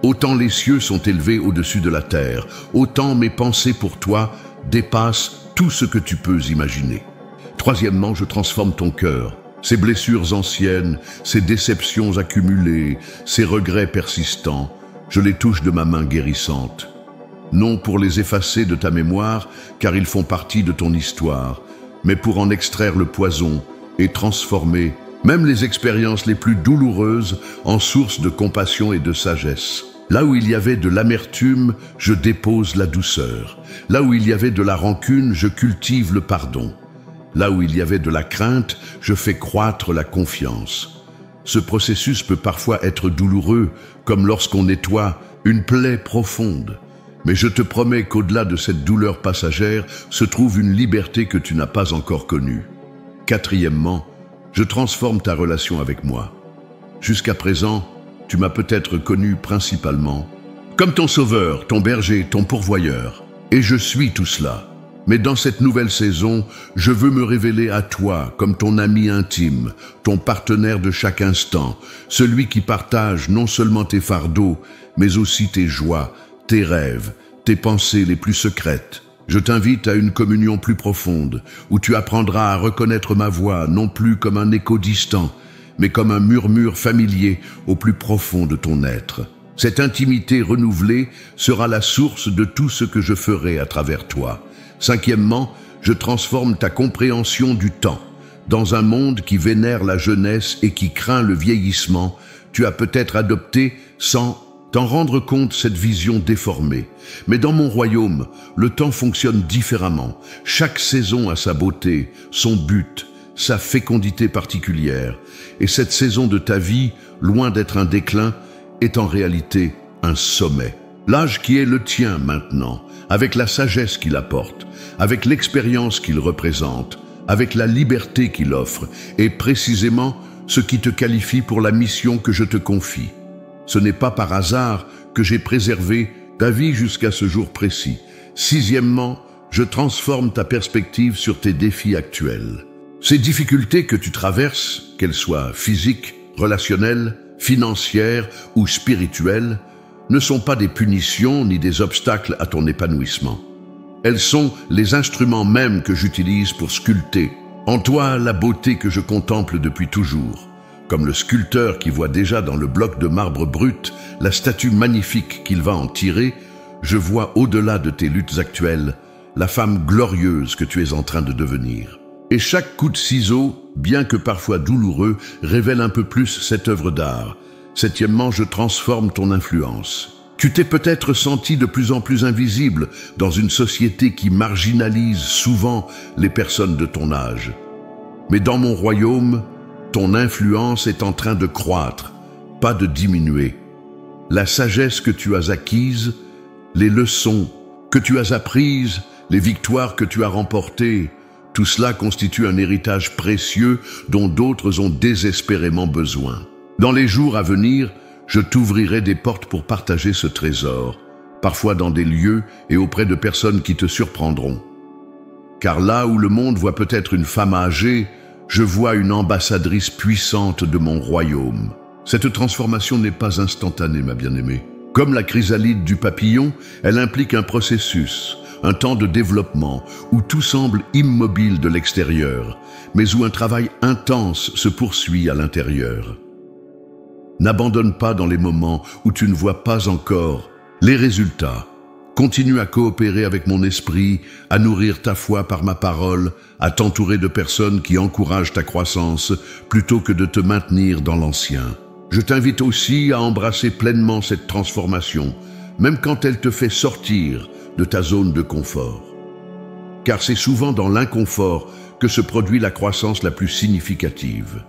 Autant les cieux sont élevés au-dessus de la terre, autant mes pensées pour toi dépassent tout ce que tu peux imaginer. Troisièmement, je transforme ton cœur. Ces blessures anciennes, ces déceptions accumulées, ces regrets persistants, je les touche de ma main guérissante. Non pour les effacer de ta mémoire, car ils font partie de ton histoire, mais pour en extraire le poison et transformer même les expériences les plus douloureuses en source de compassion et de sagesse. Là où il y avait de l'amertume, je dépose la douceur. Là où il y avait de la rancune, je cultive le pardon. Là où il y avait de la crainte, je fais croître la confiance. Ce processus peut parfois être douloureux, comme lorsqu'on nettoie une plaie profonde. Mais je te promets qu'au-delà de cette douleur passagère se trouve une liberté que tu n'as pas encore connue. Quatrièmement, je transforme ta relation avec moi. Jusqu'à présent, tu m'as peut-être connu principalement comme ton sauveur, ton berger, ton pourvoyeur. Et je suis tout cela. Mais dans cette nouvelle saison, je veux me révéler à toi comme ton ami intime, ton partenaire de chaque instant, celui qui partage non seulement tes fardeaux, mais aussi tes joies, tes rêves, tes pensées les plus secrètes. Je t'invite à une communion plus profonde, où tu apprendras à reconnaître ma voix, non plus comme un écho distant, mais comme un murmure familier au plus profond de ton être. Cette intimité renouvelée sera la source de tout ce que je ferai à travers toi. Cinquièmement, je transforme ta compréhension du temps. Dans un monde qui vénère la jeunesse et qui craint le vieillissement, tu as peut-être adopté sans t'en rendre compte cette vision déformée. Mais dans mon royaume, le temps fonctionne différemment. Chaque saison a sa beauté, son but, sa fécondité particulière. Et cette saison de ta vie, loin d'être un déclin, est en réalité un sommet. L'âge qui est le tien maintenant, avec la sagesse qu'il apporte, avec l'expérience qu'il représente, avec la liberté qu'il offre, est précisément ce qui te qualifie pour la mission que je te confie. Ce n'est pas par hasard que j'ai préservé ta vie jusqu'à ce jour précis. Sixièmement, je transforme ta perspective sur tes défis actuels. Ces difficultés que tu traverses, qu'elles soient physiques, relationnelles, financières ou spirituelles, ne sont pas des punitions ni des obstacles à ton épanouissement. Elles sont les instruments mêmes que j'utilise pour sculpter en toi la beauté que je contemple depuis toujours. Comme le sculpteur qui voit déjà dans le bloc de marbre brut la statue magnifique qu'il va en tirer, je vois au-delà de tes luttes actuelles la femme glorieuse que tu es en train de devenir. Et chaque coup de ciseau, bien que parfois douloureux, révèle un peu plus cette œuvre d'art. Septièmement, je transforme ton influence. Tu t'es peut-être senti de plus en plus invisible dans une société qui marginalise souvent les personnes de ton âge. Mais dans mon royaume, ton influence est en train de croître, pas de diminuer. La sagesse que tu as acquise, les leçons que tu as apprises, les victoires que tu as remportées, tout cela constitue un héritage précieux dont d'autres ont désespérément besoin. Dans les jours à venir, je t'ouvrirai des portes pour partager ce trésor, parfois dans des lieux et auprès de personnes qui te surprendront. Car là où le monde voit peut-être une femme âgée, je vois une ambassadrice puissante de mon royaume. Cette transformation n'est pas instantanée, ma bien-aimée. Comme la chrysalide du papillon, elle implique un processus, un temps de développement, où tout semble immobile de l'extérieur, mais où un travail intense se poursuit à l'intérieur. N'abandonne pas dans les moments où tu ne vois pas encore les résultats. Continue à coopérer avec mon esprit, à nourrir ta foi par ma parole, à t'entourer de personnes qui encouragent ta croissance plutôt que de te maintenir dans l'ancien. Je t'invite aussi à embrasser pleinement cette transformation, même quand elle te fait sortir de ta zone de confort. Car c'est souvent dans l'inconfort que se produit la croissance la plus significative.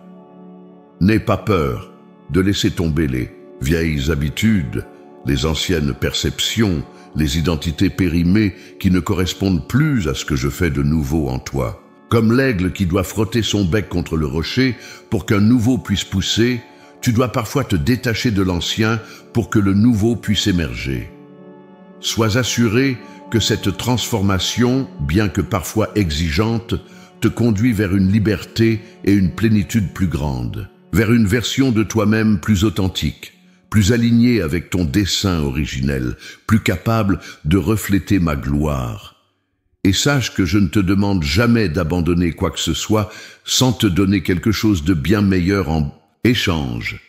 N'aie pas peur de laisser tomber les vieilles habitudes, les anciennes perceptions, les identités périmées qui ne correspondent plus à ce que je fais de nouveau en toi. Comme l'aigle qui doit frotter son bec contre le rocher pour qu'un nouveau puisse pousser, tu dois parfois te détacher de l'ancien pour que le nouveau puisse émerger. Sois assuré que cette transformation, bien que parfois exigeante, te conduit vers une liberté et une plénitude plus grande, vers une version de toi-même plus authentique, plus alignée avec ton dessein originel, plus capable de refléter ma gloire. Et sache que je ne te demande jamais d'abandonner quoi que ce soit sans te donner quelque chose de bien meilleur en échange.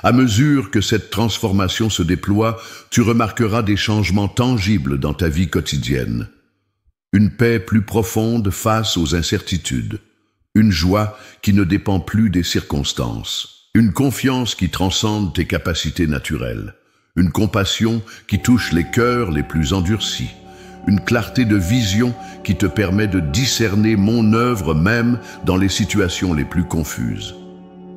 À mesure que cette transformation se déploie, tu remarqueras des changements tangibles dans ta vie quotidienne. Une paix plus profonde face aux incertitudes, une joie qui ne dépend plus des circonstances, une confiance qui transcende tes capacités naturelles, une compassion qui touche les cœurs les plus endurcis, une clarté de vision qui te permet de discerner mon œuvre même dans les situations les plus confuses.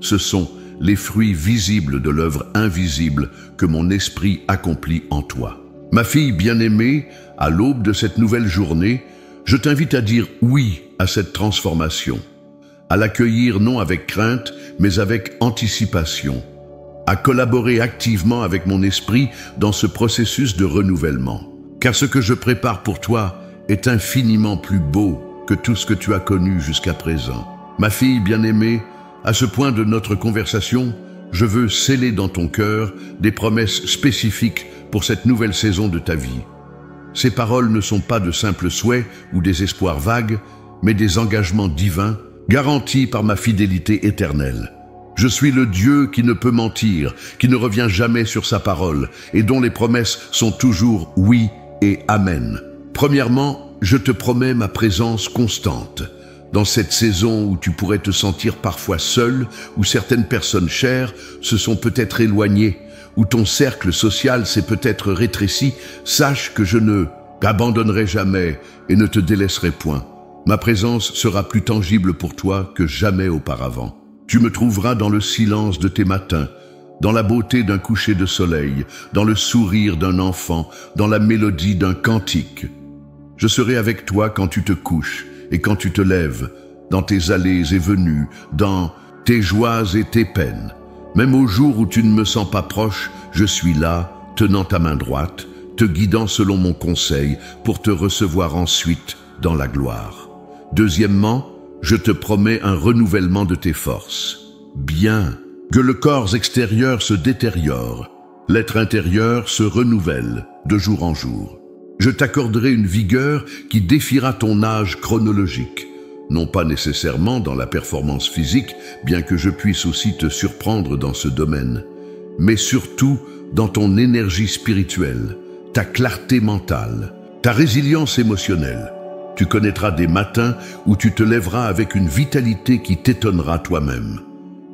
Ce sont les fruits visibles de l'œuvre invisible que mon esprit accomplit en toi. Ma fille bien-aimée, à l'aube de cette nouvelle journée, je t'invite à dire oui à cette transformation, à l'accueillir non avec crainte, mais avec anticipation, à collaborer activement avec mon esprit dans ce processus de renouvellement. Car ce que je prépare pour toi est infiniment plus beau que tout ce que tu as connu jusqu'à présent. Ma fille bien-aimée, à ce point de notre conversation, je veux sceller dans ton cœur des promesses spécifiques pour cette nouvelle saison de ta vie. Ces paroles ne sont pas de simples souhaits ou des espoirs vagues, mais des engagements divins, garantis par ma fidélité éternelle. Je suis le Dieu qui ne peut mentir, qui ne revient jamais sur sa parole, et dont les promesses sont toujours oui et amen. Premièrement, je te promets ma présence constante. Dans cette saison où tu pourrais te sentir parfois seul, où certaines personnes chères se sont peut-être éloignées, où ton cercle social s'est peut-être rétréci, sache que je ne t'abandonnerai jamais et ne te délaisserai point. Ma présence sera plus tangible pour toi que jamais auparavant. Tu me trouveras dans le silence de tes matins, dans la beauté d'un coucher de soleil, dans le sourire d'un enfant, dans la mélodie d'un cantique. Je serai avec toi quand tu te couches et quand tu te lèves, dans tes allées et venues, dans tes joies et tes peines. Même au jour où tu ne me sens pas proche, je suis là, tenant ta main droite, te guidant selon mon conseil pour te recevoir ensuite dans la gloire. Deuxièmement, je te promets un renouvellement de tes forces. Bien que le corps extérieur se détériore, l'être intérieur se renouvelle de jour en jour. Je t'accorderai une vigueur qui défiera ton âge chronologique, non pas nécessairement dans la performance physique, bien que je puisse aussi te surprendre dans ce domaine, mais surtout dans ton énergie spirituelle, ta clarté mentale, ta résilience émotionnelle. Tu connaîtras des matins où tu te lèveras avec une vitalité qui t'étonnera toi-même.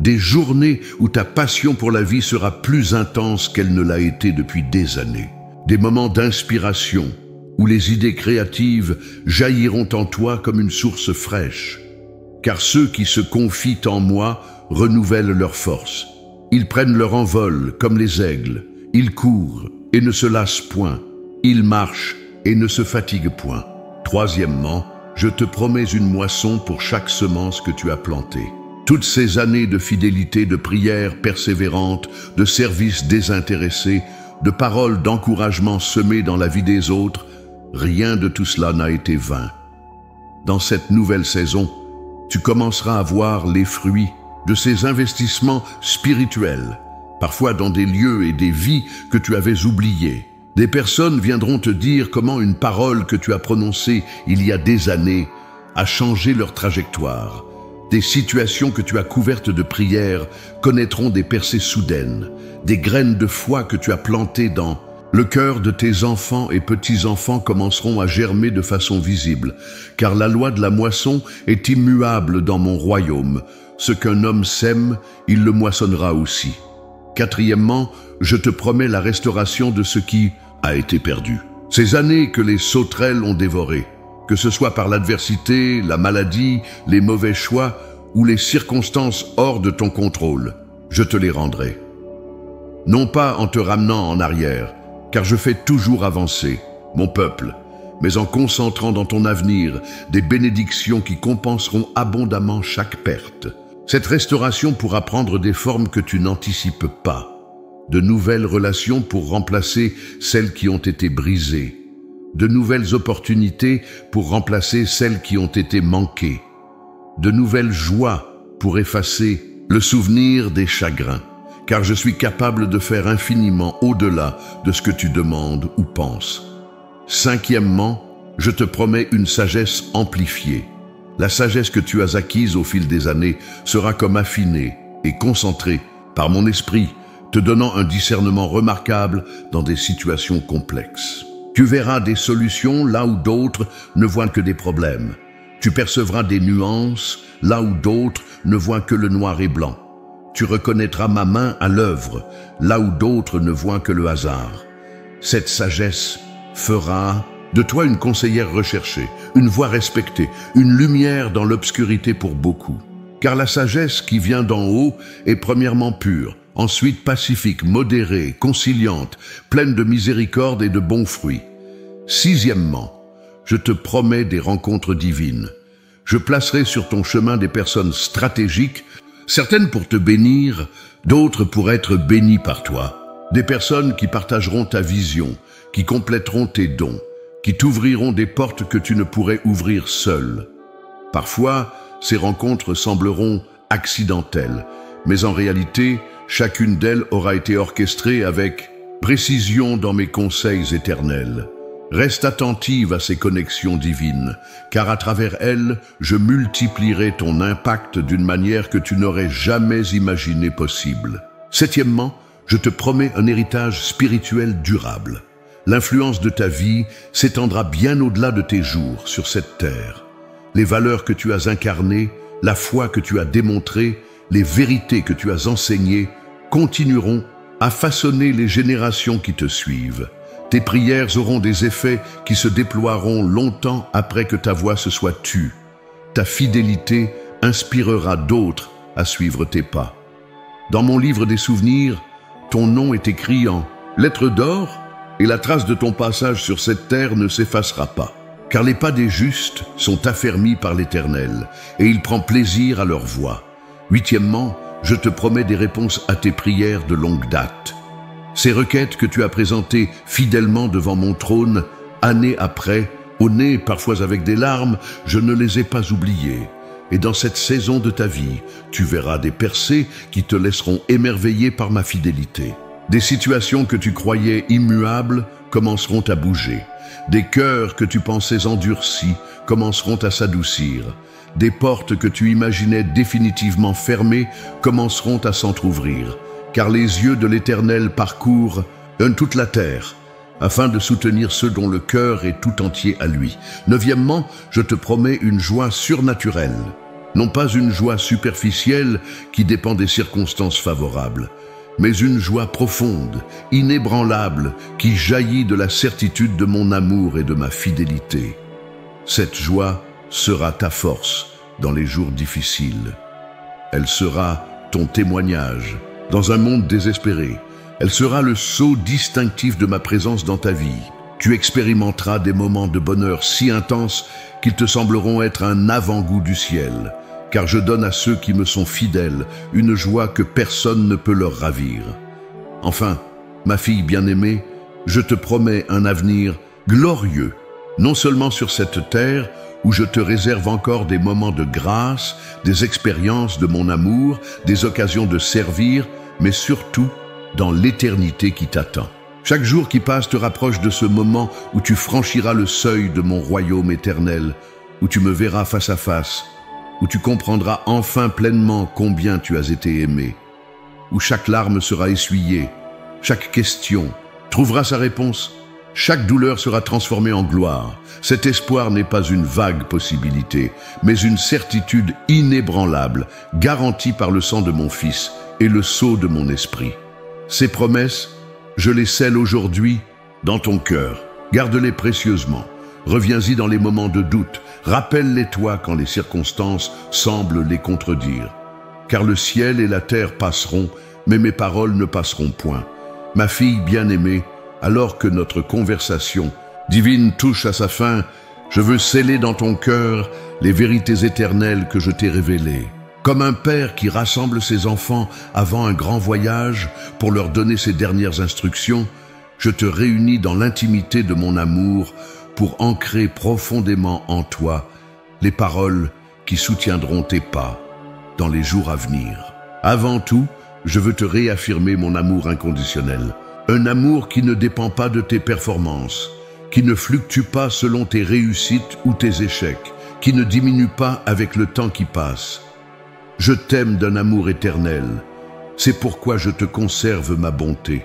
Des journées où ta passion pour la vie sera plus intense qu'elle ne l'a été depuis des années. Des moments d'inspiration où les idées créatives jailliront en toi comme une source fraîche. Car ceux qui se confient en moi renouvellent leurs forces. Ils prennent leur envol comme les aigles. Ils courent et ne se lassent point. Ils marchent et ne se fatiguent point. Troisièmement, je te promets une moisson pour chaque semence que tu as plantée. Toutes ces années de fidélité, de prière persévérante, de service désintéressé, de paroles d'encouragement semées dans la vie des autres, rien de tout cela n'a été vain. Dans cette nouvelle saison, tu commenceras à voir les fruits de ces investissements spirituels, parfois dans des lieux et des vies que tu avais oubliés. Des personnes viendront te dire comment une parole que tu as prononcée il y a des années a changé leur trajectoire. Des situations que tu as couvertes de prières connaîtront des percées soudaines. Des graines de foi que tu as plantées dans le cœur de tes enfants et petits-enfants commenceront à germer de façon visible, car la loi de la moisson est immuable dans mon royaume. Ce qu'un homme sème, il le moissonnera aussi. Quatrièmement, je te promets la restauration de ce qui a été perdu. Ces années que les sauterelles ont dévorées, que ce soit par l'adversité, la maladie, les mauvais choix ou les circonstances hors de ton contrôle, je te les rendrai. Non pas en te ramenant en arrière, car je fais toujours avancer mon peuple, mais en concentrant dans ton avenir des bénédictions qui compenseront abondamment chaque perte. Cette restauration pourra prendre des formes que tu n'anticipes pas. De nouvelles relations pour remplacer celles qui ont été brisées. De nouvelles opportunités pour remplacer celles qui ont été manquées. De nouvelles joies pour effacer le souvenir des chagrins. Car je suis capable de faire infiniment au-delà de ce que tu demandes ou penses. Cinquièmement, je te promets une sagesse amplifiée. La sagesse que tu as acquise au fil des années sera comme affinée et concentrée par mon esprit, te donnant un discernement remarquable dans des situations complexes. Tu verras des solutions là où d'autres ne voient que des problèmes. Tu percevras des nuances là où d'autres ne voient que le noir et blanc. Tu reconnaîtras ma main à l'œuvre là où d'autres ne voient que le hasard. Cette sagesse fera de toi une conseillère recherchée, une voix respectée, une lumière dans l'obscurité pour beaucoup. Car la sagesse qui vient d'en haut est premièrement pure, ensuite pacifique, modérée, conciliante, pleine de miséricorde et de bons fruits. Sixièmement, je te promets des rencontres divines. Je placerai sur ton chemin des personnes stratégiques, certaines pour te bénir, d'autres pour être bénies par toi. Des personnes qui partageront ta vision, qui compléteront tes dons, qui t'ouvriront des portes que tu ne pourrais ouvrir seul. Parfois, ces rencontres sembleront accidentelles, mais en réalité, chacune d'elles aura été orchestrée avec précision dans mes conseils éternels. Reste attentive à ces connexions divines, car à travers elles, je multiplierai ton impact d'une manière que tu n'aurais jamais imaginé possible. Septièmement, je te promets un héritage spirituel durable. L'influence de ta vie s'étendra bien au-delà de tes jours sur cette terre. Les valeurs que tu as incarnées, la foi que tu as démontrée, les vérités que tu as enseignées continueront à façonner les générations qui te suivent. Tes prières auront des effets qui se déploieront longtemps après que ta voix se soit tue. Ta fidélité inspirera d'autres à suivre tes pas. Dans mon livre des souvenirs, ton nom est écrit en lettres d'or et la trace de ton passage sur cette terre ne s'effacera pas. Car les pas des justes sont affermis par l'Éternel et il prend plaisir à leur voix. Huitièmement, je te promets des réponses à tes prières de longue date. Ces requêtes que tu as présentées fidèlement devant mon trône, année après, au nez parfois avec des larmes, je ne les ai pas oubliées. Et dans cette saison de ta vie, tu verras des percées qui te laisseront émerveiller par ma fidélité. Des situations que tu croyais immuables commenceront à bouger. Des cœurs que tu pensais endurcis commenceront à s'adoucir. Des portes que tu imaginais définitivement fermées commenceront à s'entr'ouvrir. Car les yeux de l'Éternel parcourent toute la terre, afin de soutenir ceux dont le cœur est tout entier à lui. Neuvièmement, je te promets une joie surnaturelle. Non pas une joie superficielle qui dépend des circonstances favorables, mais une joie profonde, inébranlable, qui jaillit de la certitude de mon amour et de ma fidélité. Cette joie sera ta force dans les jours difficiles. Elle sera ton témoignage dans un monde désespéré. Elle sera le sceau distinctif de ma présence dans ta vie. Tu expérimenteras des moments de bonheur si intenses qu'ils te sembleront être un avant-goût du ciel. Car je donne à ceux qui me sont fidèles une joie que personne ne peut leur ravir. Enfin, ma fille bien-aimée, je te promets un avenir glorieux, non seulement sur cette terre où je te réserve encore des moments de grâce, des expériences de mon amour, des occasions de servir, mais surtout dans l'éternité qui t'attend. Chaque jour qui passe te rapproche de ce moment où tu franchiras le seuil de mon royaume éternel, où tu me verras face à face, où tu comprendras enfin pleinement combien tu as été aimé, où chaque larme sera essuyée, chaque question trouvera sa réponse, chaque douleur sera transformée en gloire. Cet espoir n'est pas une vague possibilité, mais une certitude inébranlable, garantie par le sang de mon Fils et le sceau de mon esprit. Ces promesses, je les scelle aujourd'hui dans ton cœur. Garde-les précieusement. Reviens-y dans les moments de doute. Rappelle-les-toi quand les circonstances semblent les contredire. Car le ciel et la terre passeront, mais mes paroles ne passeront point. Ma fille bien-aimée, alors que notre conversation divine touche à sa fin, je veux sceller dans ton cœur les vérités éternelles que je t'ai révélées. Comme un père qui rassemble ses enfants avant un grand voyage pour leur donner ses dernières instructions, je te réunis dans l'intimité de mon amour pour ancrer profondément en toi les paroles qui soutiendront tes pas dans les jours à venir. Avant tout, je veux te réaffirmer mon amour inconditionnel. Un amour qui ne dépend pas de tes performances, qui ne fluctue pas selon tes réussites ou tes échecs, qui ne diminue pas avec le temps qui passe. Je t'aime d'un amour éternel. C'est pourquoi je te conserve ma bonté.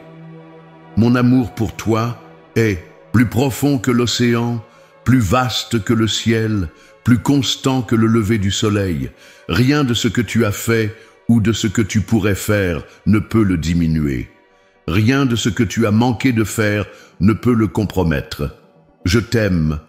Mon amour pour toi est plus profond que l'océan, plus vaste que le ciel, plus constant que le lever du soleil. Rien de ce que tu as fait ou de ce que tu pourrais faire ne peut le diminuer. Rien de ce que tu as manqué de faire ne peut le compromettre. Je t'aime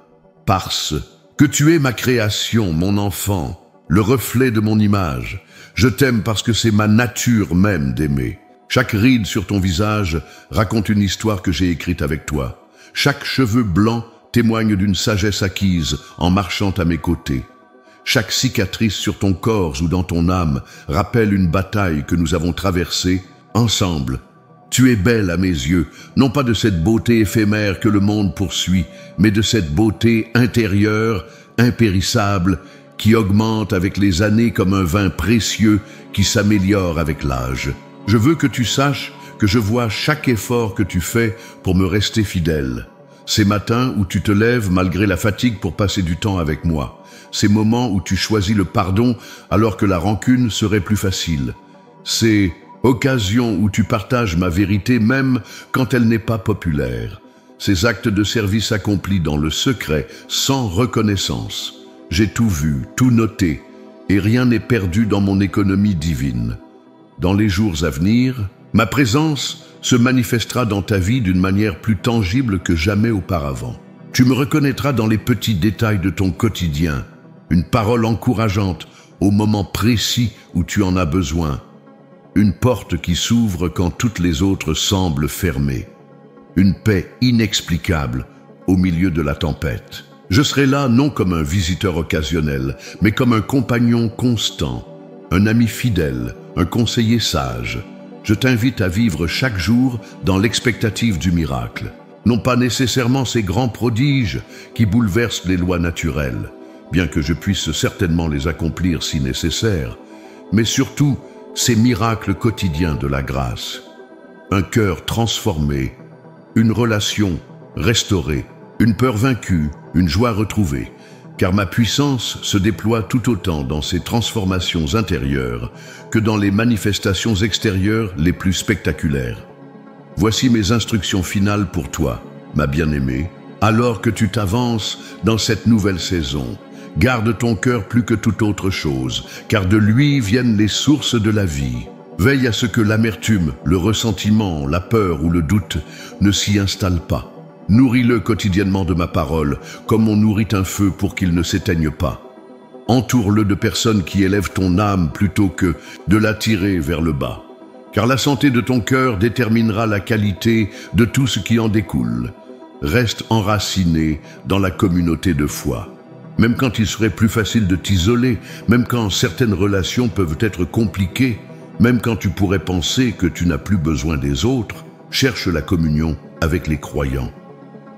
parce que tu es ma création, mon enfant, le reflet de mon image. Je t'aime parce que c'est ma nature même d'aimer. Chaque ride sur ton visage raconte une histoire que j'ai écrite avec toi. Chaque cheveu blanc témoigne d'une sagesse acquise en marchant à mes côtés. Chaque cicatrice sur ton corps ou dans ton âme rappelle une bataille que nous avons traversée ensemble. Tu es belle à mes yeux, non pas de cette beauté éphémère que le monde poursuit, mais de cette beauté intérieure, impérissable, qui augmente avec les années comme un vin précieux qui s'améliore avec l'âge. Je veux que tu saches que je vois chaque effort que tu fais pour me rester fidèle. Ces matins où tu te lèves malgré la fatigue pour passer du temps avec moi. Ces moments où tu choisis le pardon alors que la rancune serait plus facile. Ces occasions où tu partages ma vérité même quand elle n'est pas populaire. Ces actes de service accomplis dans le secret, sans reconnaissance. J'ai tout vu, tout noté, et rien n'est perdu dans mon économie divine. Dans les jours à venir, ma présence se manifestera dans ta vie d'une manière plus tangible que jamais auparavant. Tu me reconnaîtras dans les petits détails de ton quotidien, une parole encourageante au moment précis où tu en as besoin, une porte qui s'ouvre quand toutes les autres semblent fermées, une paix inexplicable au milieu de la tempête. Je serai là non comme un visiteur occasionnel, mais comme un compagnon constant, un ami fidèle, un conseiller sage. Je t'invite à vivre chaque jour dans l'expectative du miracle. Non pas nécessairement ces grands prodiges qui bouleversent les lois naturelles, bien que je puisse certainement les accomplir si nécessaire, mais surtout ces miracles quotidiens de la grâce. Un cœur transformé, une relation restaurée, une peur vaincue, une joie retrouvée, car ma puissance se déploie tout autant dans ces transformations intérieures que dans les manifestations extérieures les plus spectaculaires. Voici mes instructions finales pour toi, ma bien-aimée, alors que tu t'avances dans cette nouvelle saison. Garde ton cœur plus que toute autre chose, car de lui viennent les sources de la vie. Veille à ce que l'amertume, le ressentiment, la peur ou le doute ne s'y installent pas. Nourris-le quotidiennement de ma parole, comme on nourrit un feu pour qu'il ne s'éteigne pas. Entoure-le de personnes qui élèvent ton âme plutôt que de l'attirer vers le bas. Car la santé de ton cœur déterminera la qualité de tout ce qui en découle. Reste enraciné dans la communauté de foi. Même quand il serait plus facile de t'isoler, même quand certaines relations peuvent être compliquées, même quand tu pourrais penser que tu n'as plus besoin des autres, cherche la communion avec les croyants.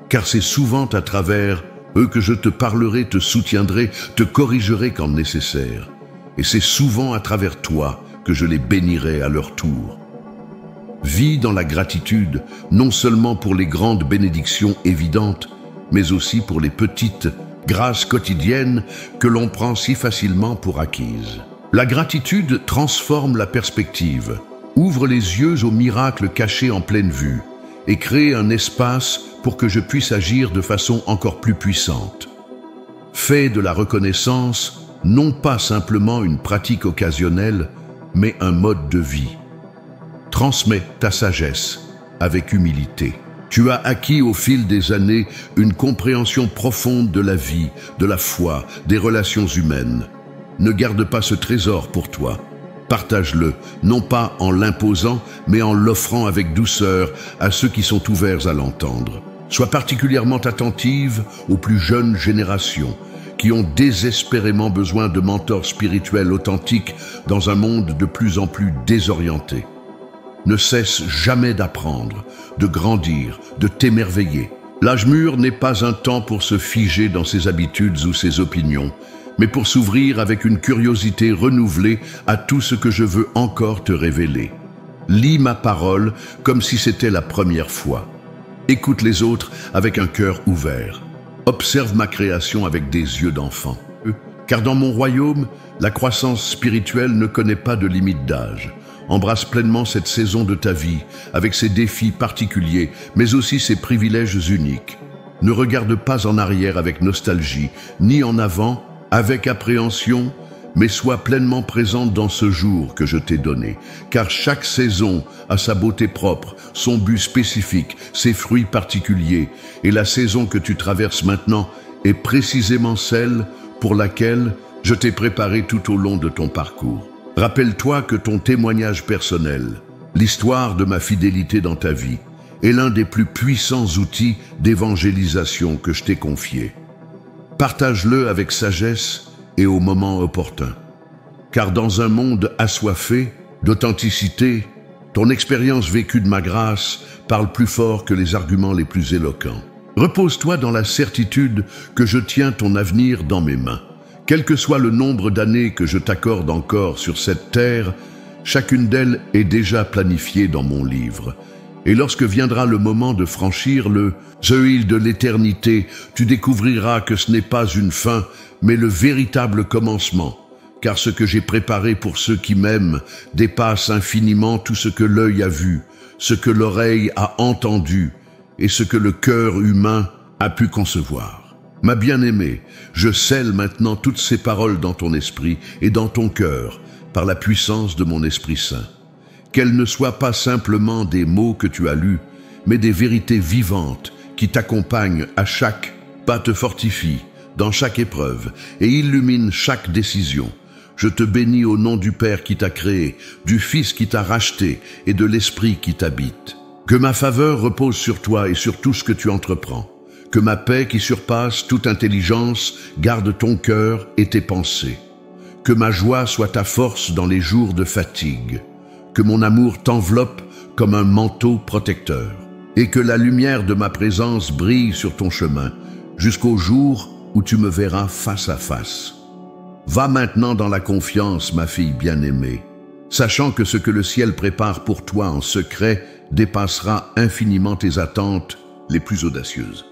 Car c'est souvent à travers eux que je te parlerai, te soutiendrai, te corrigerai quand nécessaire. Et c'est souvent à travers toi que je les bénirai à leur tour. Vis dans la gratitude, non seulement pour les grandes bénédictions évidentes, mais aussi pour les petites grâces quotidiennes que l'on prend si facilement pour acquises. La gratitude transforme la perspective, ouvre les yeux aux miracles cachés en pleine vue, et crée un espace pour que je puisse agir de façon encore plus puissante. Fais de la reconnaissance non pas simplement une pratique occasionnelle, mais un mode de vie. Transmets ta sagesse avec humilité. Tu as acquis au fil des années une compréhension profonde de la vie, de la foi, des relations humaines. Ne garde pas ce trésor pour toi. Partage-le, non pas en l'imposant, mais en l'offrant avec douceur à ceux qui sont ouverts à l'entendre. Sois particulièrement attentive aux plus jeunes générations, qui ont désespérément besoin de mentors spirituels authentiques dans un monde de plus en plus désorienté. Ne cesse jamais d'apprendre, de grandir, de t'émerveiller. L'âge mûr n'est pas un temps pour se figer dans ses habitudes ou ses opinions, mais pour s'ouvrir avec une curiosité renouvelée à tout ce que je veux encore te révéler. Lis ma parole comme si c'était la première fois. Écoute les autres avec un cœur ouvert. Observe ma création avec des yeux d'enfant. Car dans mon royaume, la croissance spirituelle ne connaît pas de limite d'âge. Embrasse pleinement cette saison de ta vie, avec ses défis particuliers, mais aussi ses privilèges uniques. Ne regarde pas en arrière avec nostalgie, ni en avant, avec appréhension, mais sois pleinement présente dans ce jour que je t'ai donné, car chaque saison a sa beauté propre, son but spécifique, ses fruits particuliers, et la saison que tu traverses maintenant est précisément celle pour laquelle je t'ai préparé tout au long de ton parcours. Rappelle-toi que ton témoignage personnel, l'histoire de ma fidélité dans ta vie, est l'un des plus puissants outils d'évangélisation que je t'ai confié. Partage-le avec sagesse et au moment opportun. Car dans un monde assoiffé d'authenticité, ton expérience vécue de ma grâce parle plus fort que les arguments les plus éloquents. Repose-toi dans la certitude que je tiens ton avenir dans mes mains. Quel que soit le nombre d'années que je t'accorde encore sur cette terre, chacune d'elles est déjà planifiée dans mon livre. Et lorsque viendra le moment de franchir le seuil de l'éternité, tu découvriras que ce n'est pas une fin, mais le véritable commencement. Car ce que j'ai préparé pour ceux qui m'aiment dépasse infiniment tout ce que l'œil a vu, ce que l'oreille a entendu et ce que le cœur humain a pu concevoir. Ma bien-aimée, je scelle maintenant toutes ces paroles dans ton esprit et dans ton cœur par la puissance de mon Esprit Saint. Qu'elles ne soient pas simplement des mots que tu as lus, mais des vérités vivantes qui t'accompagnent à chaque pas, te fortifient dans chaque épreuve et illuminent chaque décision. Je te bénis au nom du Père qui t'a créé, du Fils qui t'a racheté et de l'Esprit qui t'habite. Que ma faveur repose sur toi et sur tout ce que tu entreprends. Que ma paix qui surpasse toute intelligence garde ton cœur et tes pensées. Que ma joie soit ta force dans les jours de fatigue. Que mon amour t'enveloppe comme un manteau protecteur. Et que la lumière de ma présence brille sur ton chemin, jusqu'au jour où tu me verras face à face. Va maintenant dans la confiance, ma fille bien-aimée, sachant que ce que le ciel prépare pour toi en secret dépassera infiniment tes attentes les plus audacieuses.